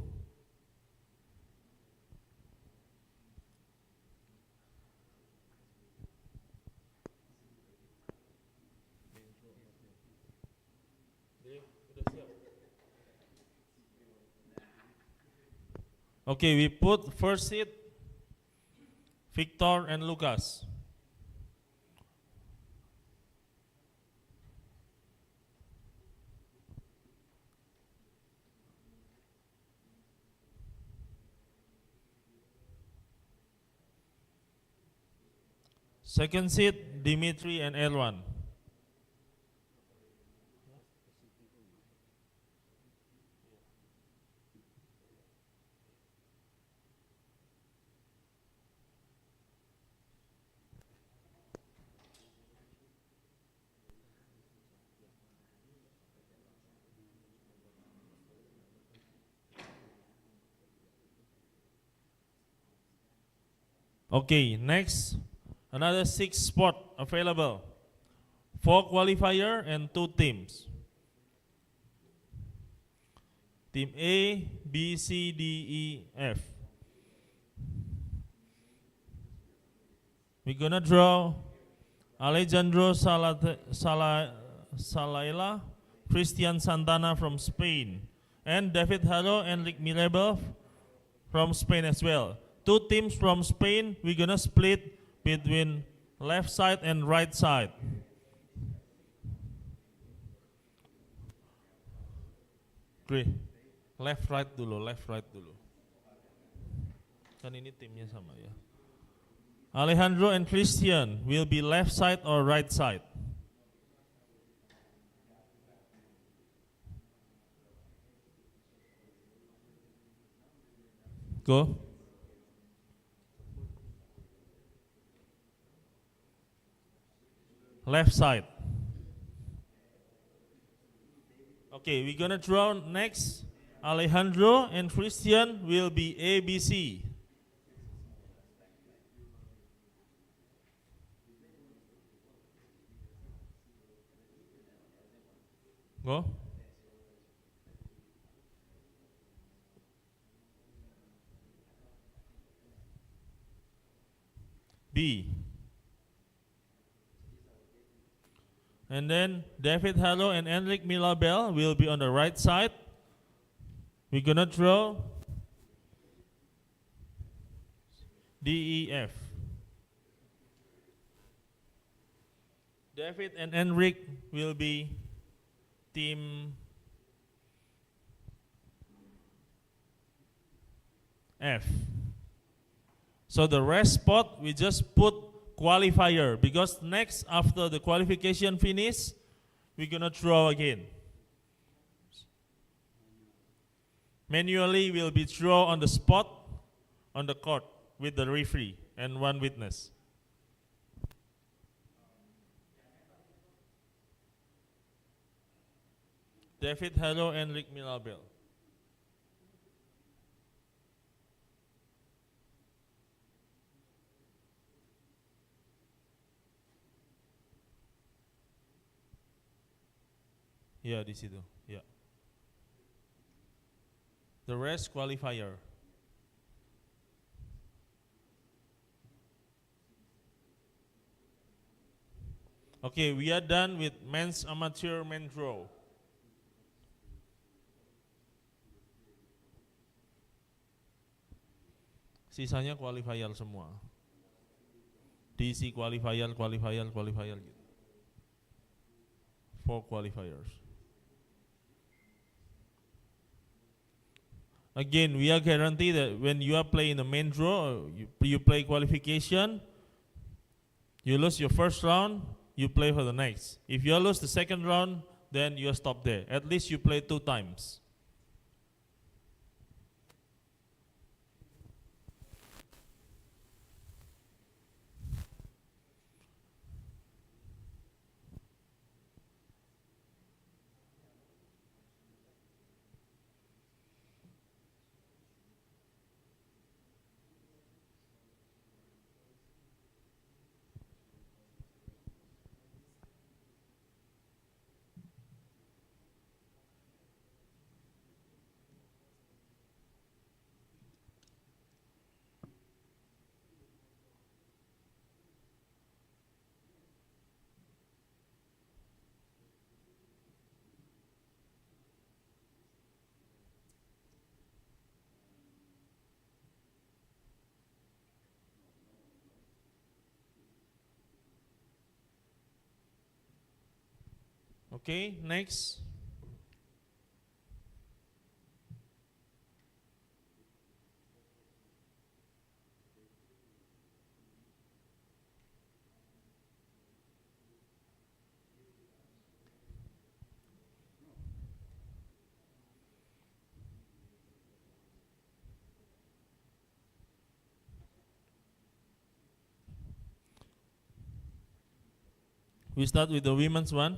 Okay, we put first seat Victor and Lucas. Second seed, Dimitri and Erwan. Okay, next, another 6 spot available. 4 qualifier and 2 teams. Team A, B, C, D, E, F. We're gonna draw Alejandro Salaila, Christian Santana from Spain, and David Haro and Rick Mirabel from Spain as well. 2 teams from Spain, we're gonna split between left side and right side. Oke, left right dulu. Kan ini timnya sama ya. Alejandro and Christian will be left side or right side? Go. Left side. Okay, we're gonna draw next. Alejandro and Christian will be A, B, C. Go. B. And then David Haro and Enric Milabel will be on the right side. We're gonna draw D, E, F. David and Enric will be team F. So the rest spot we just put qualifier, because next after the qualification finish, we're gonna draw again. Manually will be draw on the spot on the court with the referee and 1 witness. David Haro and Rick Milabel. Ya, di situ. Ya. The rest qualifier. Okay, we are done with men's amateur main draw. Sisanya qualifier semua. DC qualifier gitu. 4 qualifiers. Again, we are guaranteed that when you are playing the main draw, you play qualification, you lose your first round, you play for the next. If you lose the second round, then you stop there. At least you play 2 times. Okay, next. We start with the women's one.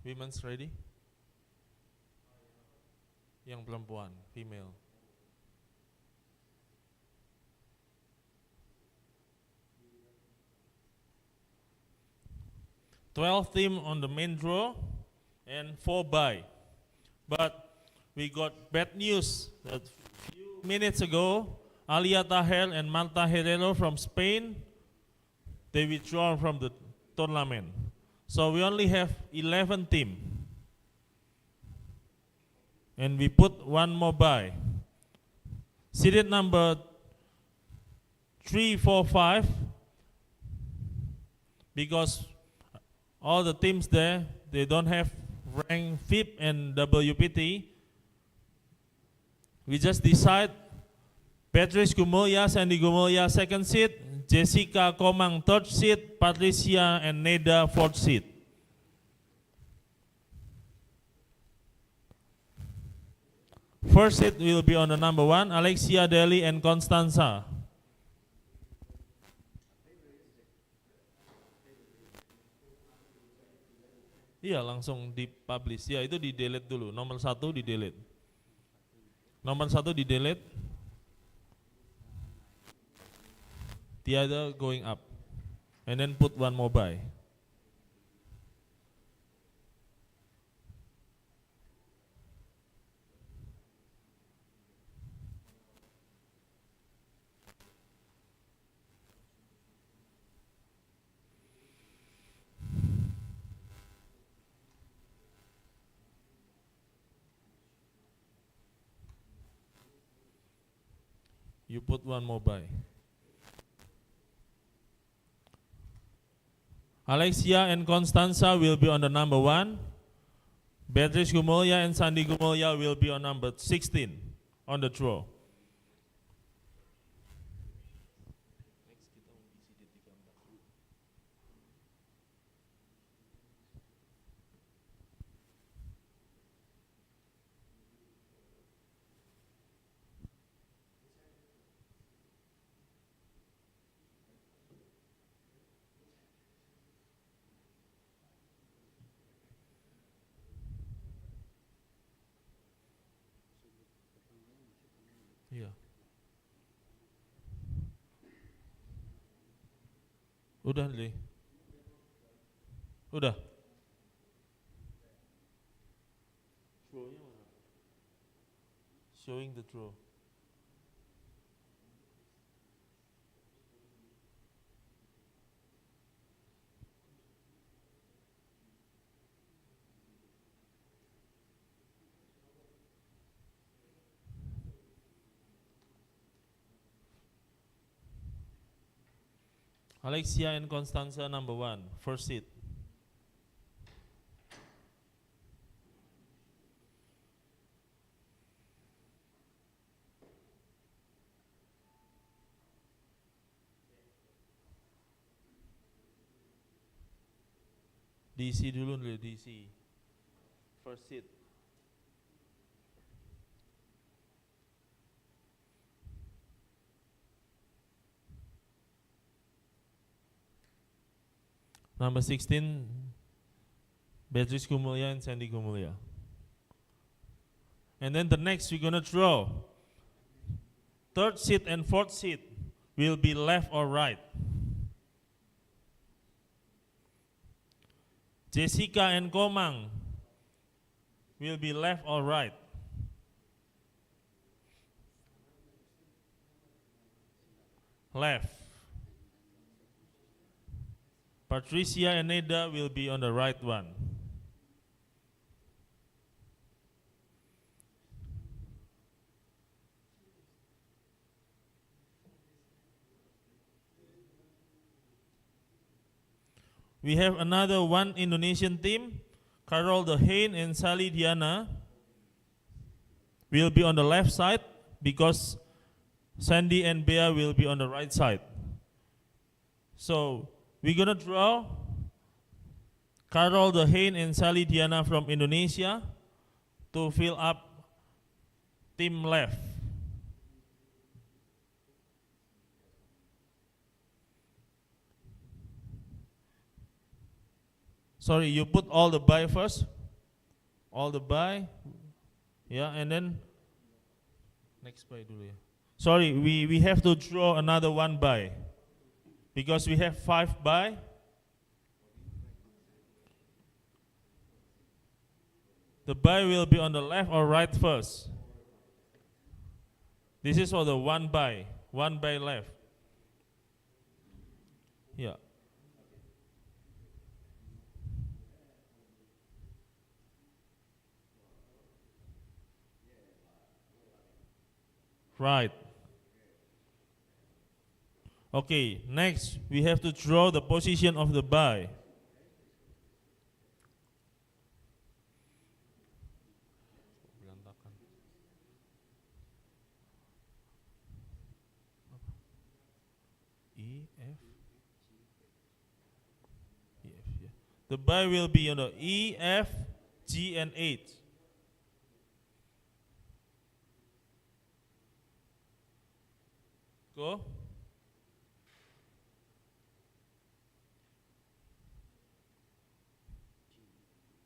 Women's ready? Yang perempuan, female. Twelve team on the main draw and 4 bye. But we got bad news that few minutes ago, Alia Tahir and Marta Herrero from Spain, they withdrawn from the tournament. So we only have 11 team. And we put one more bye. Seeded number 3, 4, 5, because all the teams there, they don't have rank FIP and WPT. We just decide Beatrice Gumulya, Sandy Gumulya second seed, Jessica Komang third seed, Patricia and Neda fourth seed. First seed will be on the number 1, Alexia Deli and Constanza. Iya, langsung di-publish. Ya, itu di-delete dulu. Nomor 1 di-delete. Nomor 1 di-delete. The other going up. And then put one more by. You put one more by. Alexia and Constanza will be on the number 1. Beatrice Gumulya and Sandy Gumulya will be on number 16 on the draw. Iya. Udah, Le. Udah. Showing mana? Showing the draw. Alexia and Constanza number 1, first seed. DC dulu nih, DC. First seed. Number 16, Beatrice Gumulya and Sandy Gumulya. And then the next we're gonna draw. Third seed and fourth seed will be left or right. Jessica and Komang will be left or right. Left. Patricia and Neda will be on the right one. We have another one Indonesian team, Carol Dehaene and Sally Diana will be on the left side because Sandy and Bea will be on the right side. So we're gonna draw Carol De Haan and Sally Diana from Indonesia to fill up team left. Sorry, you put all the buy first. All the buy. Yeah, and then next buy dulu ya. Sorry, we have to draw another one buy. Because we have 5 buy. The buy will be on the left or right first. This is for the one buy left. Yeah. Right. Okay, next we have to draw the position of the buy. E, F, E, F, yeah. The buy will be on the E, F, G, and H. Go.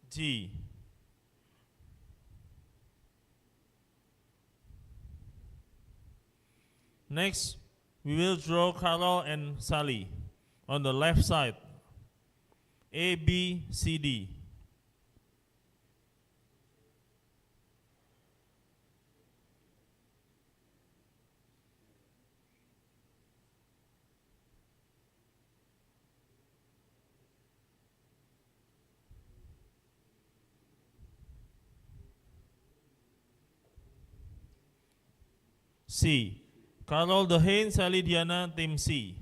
G. Next, we will draw Carol and Sally on the left side. A, B, C, D. C. Carol De Haan, Sally Diana, team C.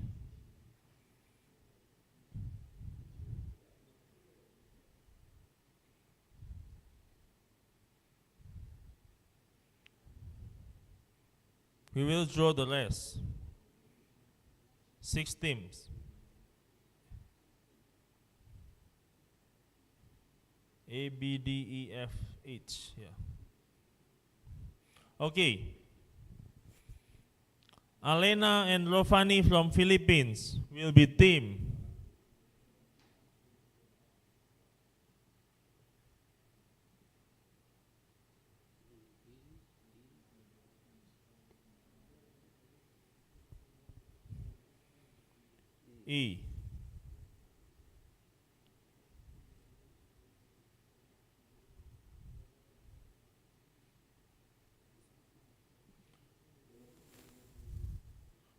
We will draw the rest. 6 teams. A, B, D, E, F, H. Yeah. Okay. Alena and Rofani from Philippines will be team. E.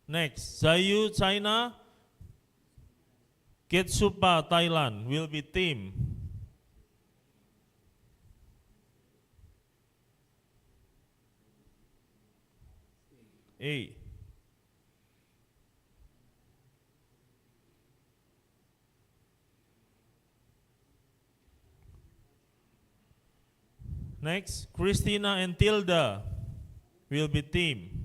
Next, Zayu, China, Ketsupa, Thailand will be team. A. Next, Christina and Tilda will be team.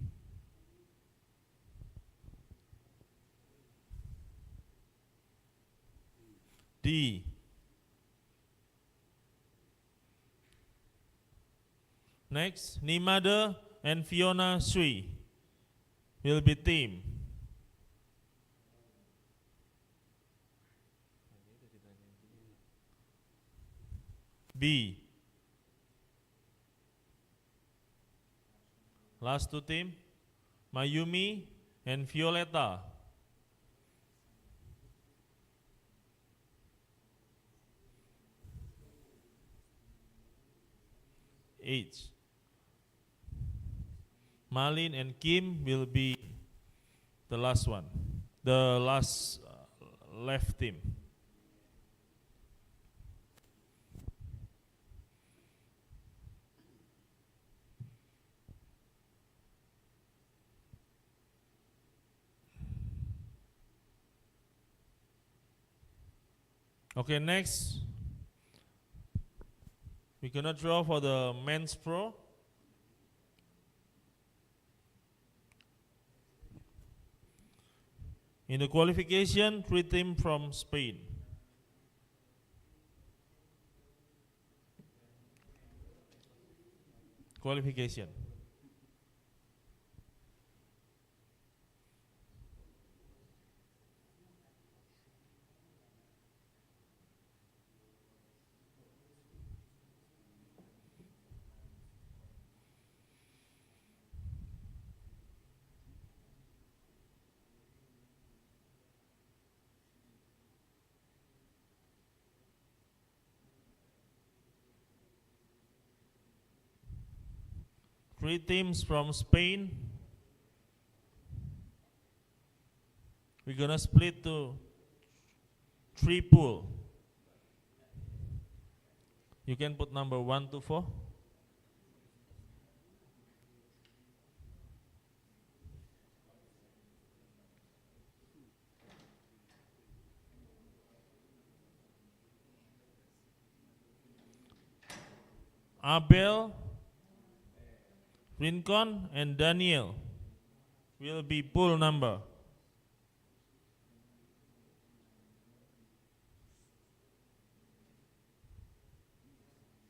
D. Next, Nimada and Fiona Sui will be team. B. Last 2 team, Mayumi and Violeta. H. Malin and Kim will be the last one, the last left team. Okay, next, we're gonna draw for the men's pro. In the qualification, 3 teams from Spain. qualification. Three teams from Spain. We're gonna split to 3 pool. You can put number 1 to 4. Abel, Rincon, and Daniel will be pool number.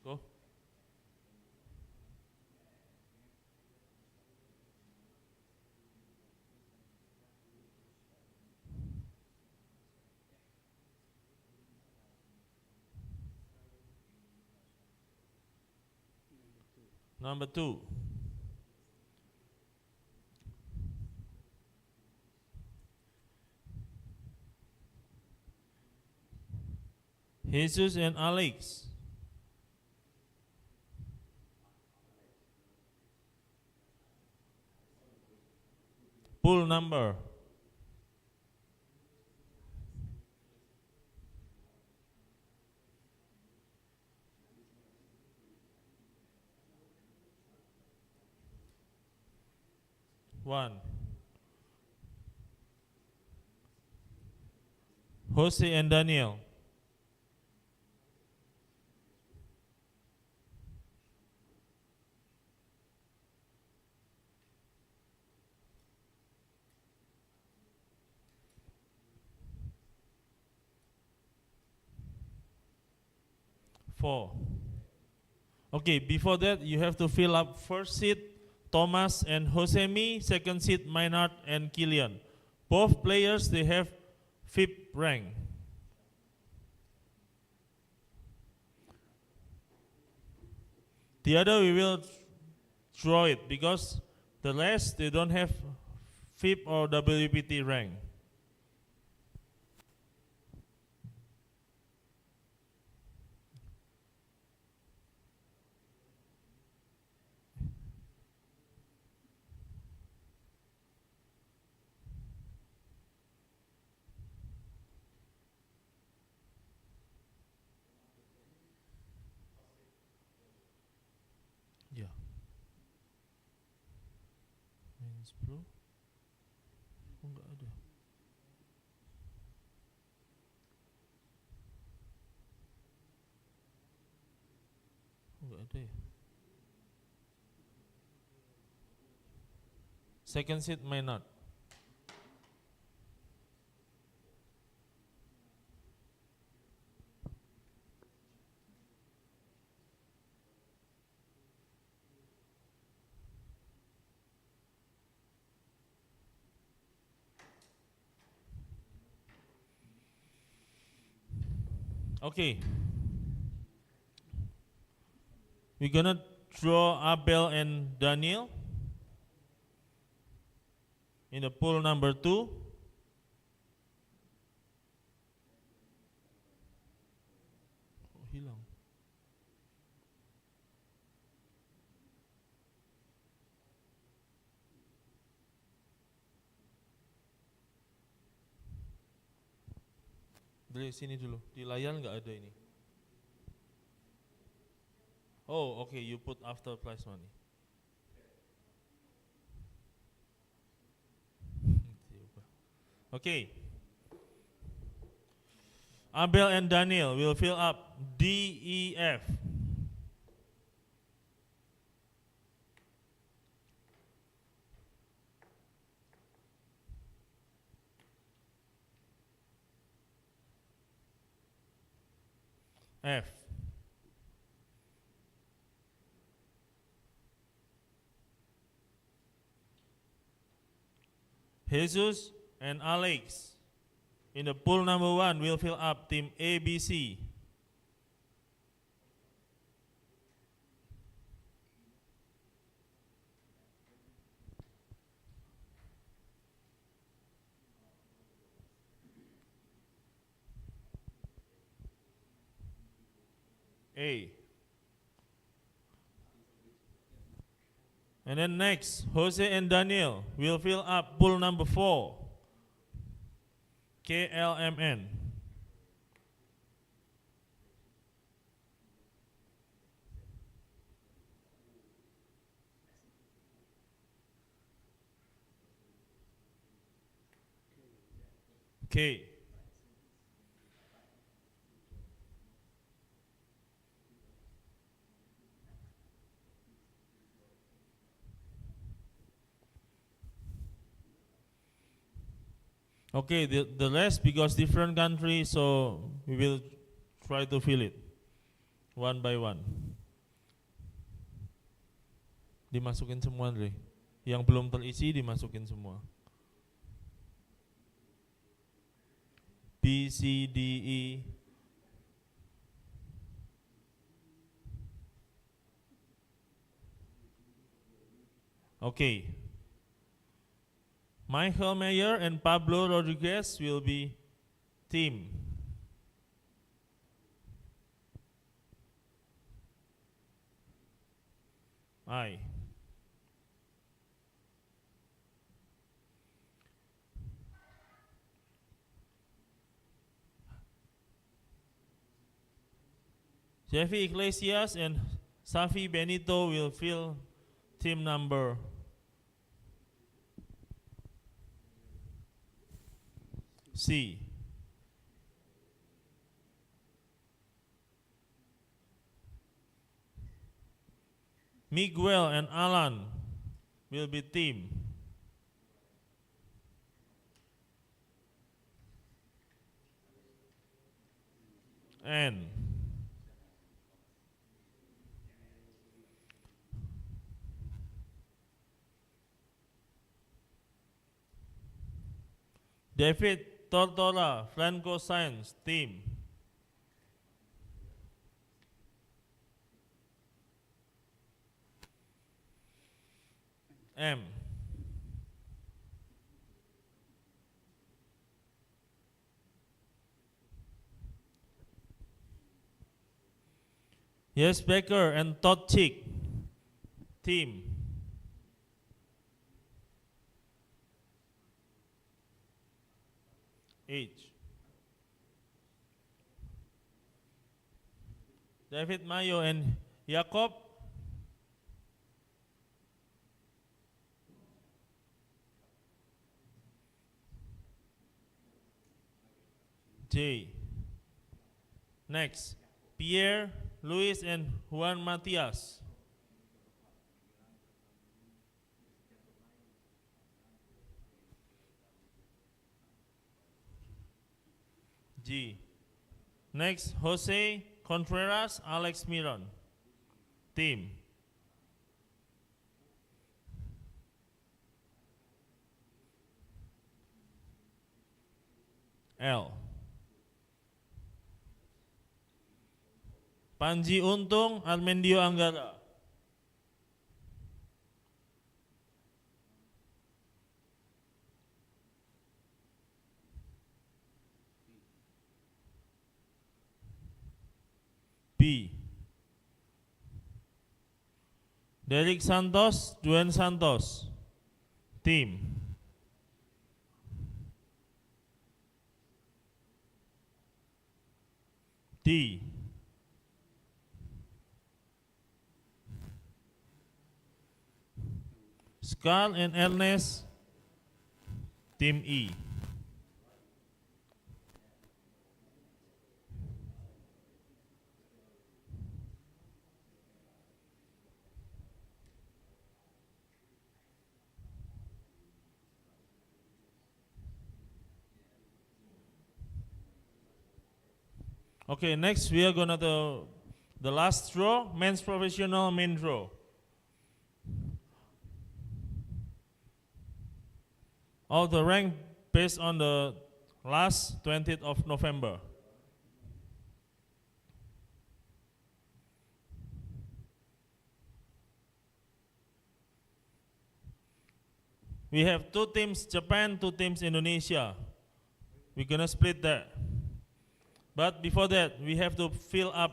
Go. Number 2. Jesus and Alex. Pool number. One. Jose and Daniel. Four. Okay, before that, you have to fill up first seat, Thomas and Josemi, second seat, Maynard and Killian. Both players, they have 5th rank. The other, we will draw it because the rest, they don't have 5th or WPT rank. Ya. Minus Pro. Oh, enggak ada. Oh, enggak ada ya. Second seat Maynard. Okay. We're gonna draw Abel and Daniel in the pool number 2. Oh, hilang. Dari sini dulu. Di layar nggak ada ini. Oh, okay. You put after prize money. Okay. Abel and Daniel will fill up D, E, F. F. Jesus and Alex in the pool number 1 will fill up team ABC. A. And then next, Jose and Daniel will fill up pool number 4, KLMN. K. Okay, the rest because different countries, so we will try to fill it one by one. Dimasukin semua, Andre. Yang belum terisi dimasukin semua. B, C, D, E. Okay. Michael Mayer and Pablo Rodriguez will be team. I. Jeffy Iglesias and Safi Benito will fill team number C. Miguel and Alan will be team. N. David Tortora, Franco Science, team. M. Yes, Becker and Todd Chick, team. H. David Mayo and Jacob. J. Next, Pierre, Luis, and Juan Matias. G. Next, Jose Contreras, Alex Miron, team. L. Panji Untung, Armendio Anggara. B. Derek Santos, Duen Santos, team. D. Scarl and Ernest, team E. Okay, next we are gonna do the last draw, men's professional main draw. All the rank based on the last 20th of November. We have 2 teams Japan, 2 teams Indonesia. We're gonna split that. But before that, we have to fill up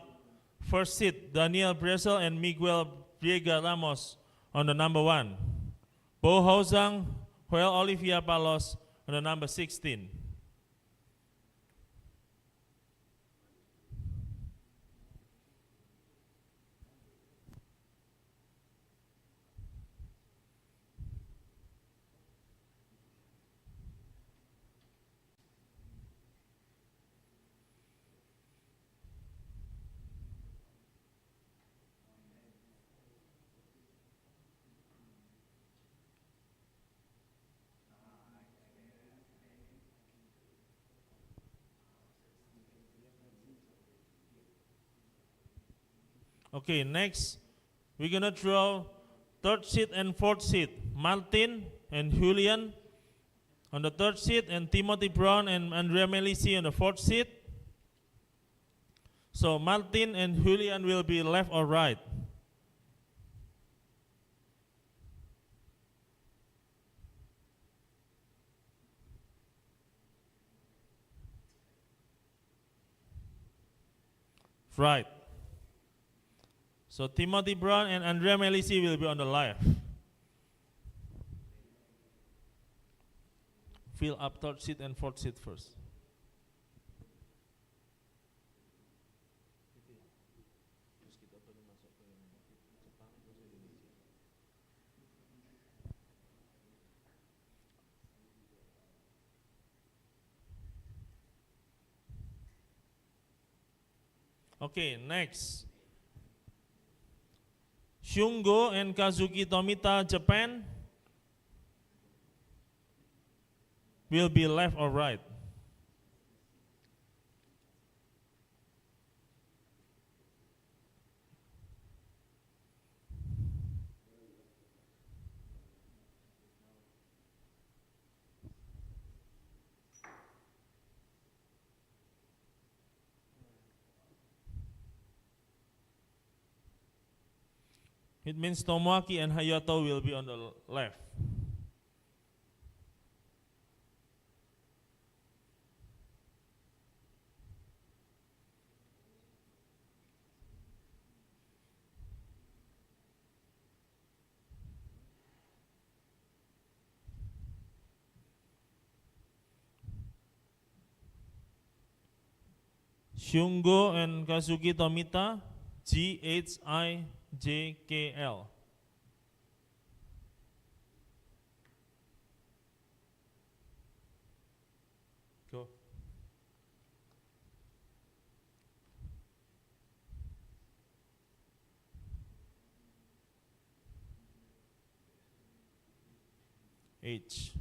first seat, Daniel Bresel and Miguel Viega Ramos on the number 1. Bo Hozang, Joel Olivia Palos on the number 16. Okay, next, we're gonna draw 3rd seat and 4th seat. Martin and Julian on the 3rd seat, and Timothy Brown and Andrea Melisi on the 4th seat. So Martin and Julian will be left or right? Right. So Timothy Brown and Andrea Melisi will be on the left. Fill up 3rd seat and 4th seat first. Okay, next. Shungo and Kazuki Tomita, Japan, will be left or right? It means Tomoaki and Hayato will be on the left. Shungo and Kazuki Tomita, GHIJKL. Go. H.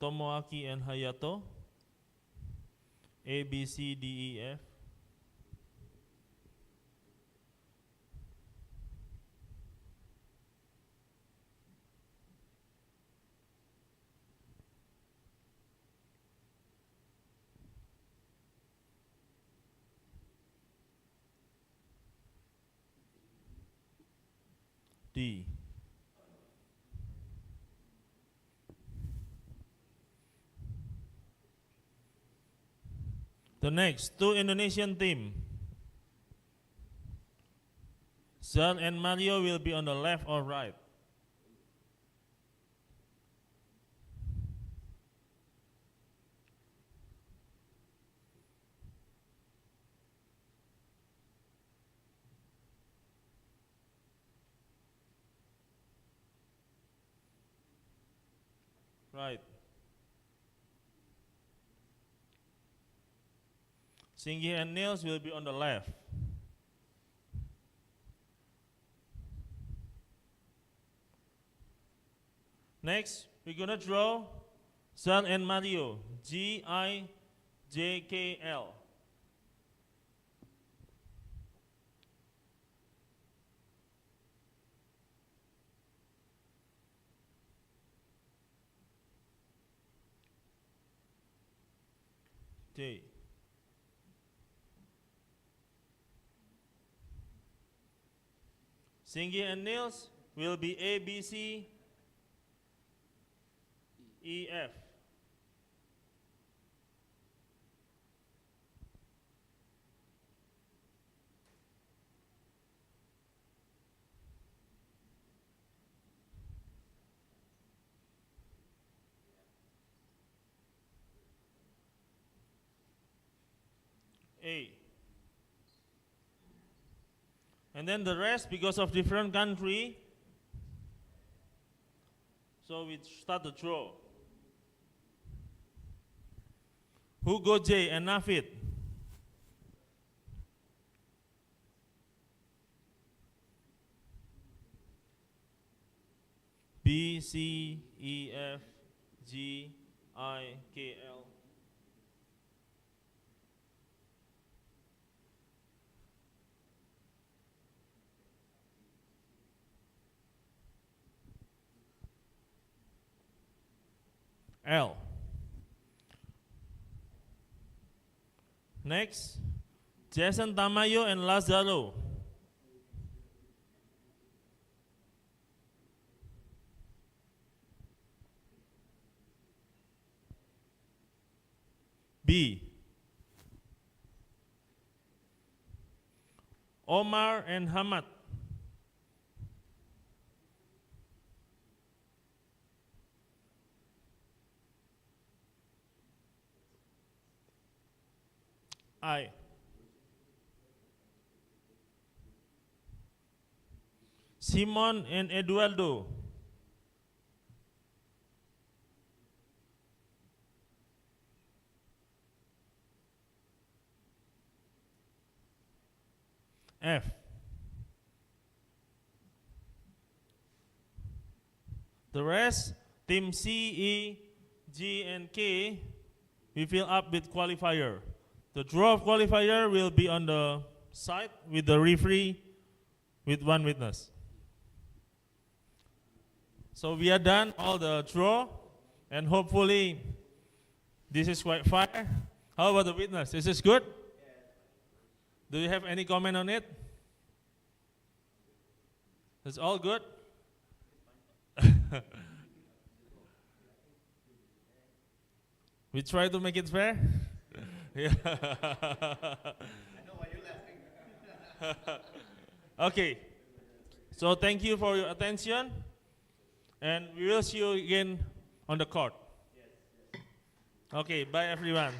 Tomoaki and Hayato, A, B, C, D, E, F. D. The next, 2 Indonesian team. Zal and Mario will be on the left or right? Right. Singgi and Niels will be on the left. Next, we're gonna draw Zal and Mario, GIJKL. J. Singy and Niels will be A, B, C, E, F. A. And then the rest, because of different country, so we start to draw. Who go J and Nafit? B, C, E, F, G, I, K, L. L. Next, Jason Tamayo and Lazaro. B. Omar and Hamad. I. Simon and Eduardo. F. The rest, team C, E, G, and K, we fill up with qualifier. The draw of qualifier will be on the side with the referee with one witness. So we are done all the draw, and hopefully this is quite fair. How about the witness? Is this good? Do you have any comment on it? It's all good? We try to make it fair? Yeah. I know why you're laughing. Okay. So thank you for your attention. And we will see you again on the court. Yes. Okay, bye everyone.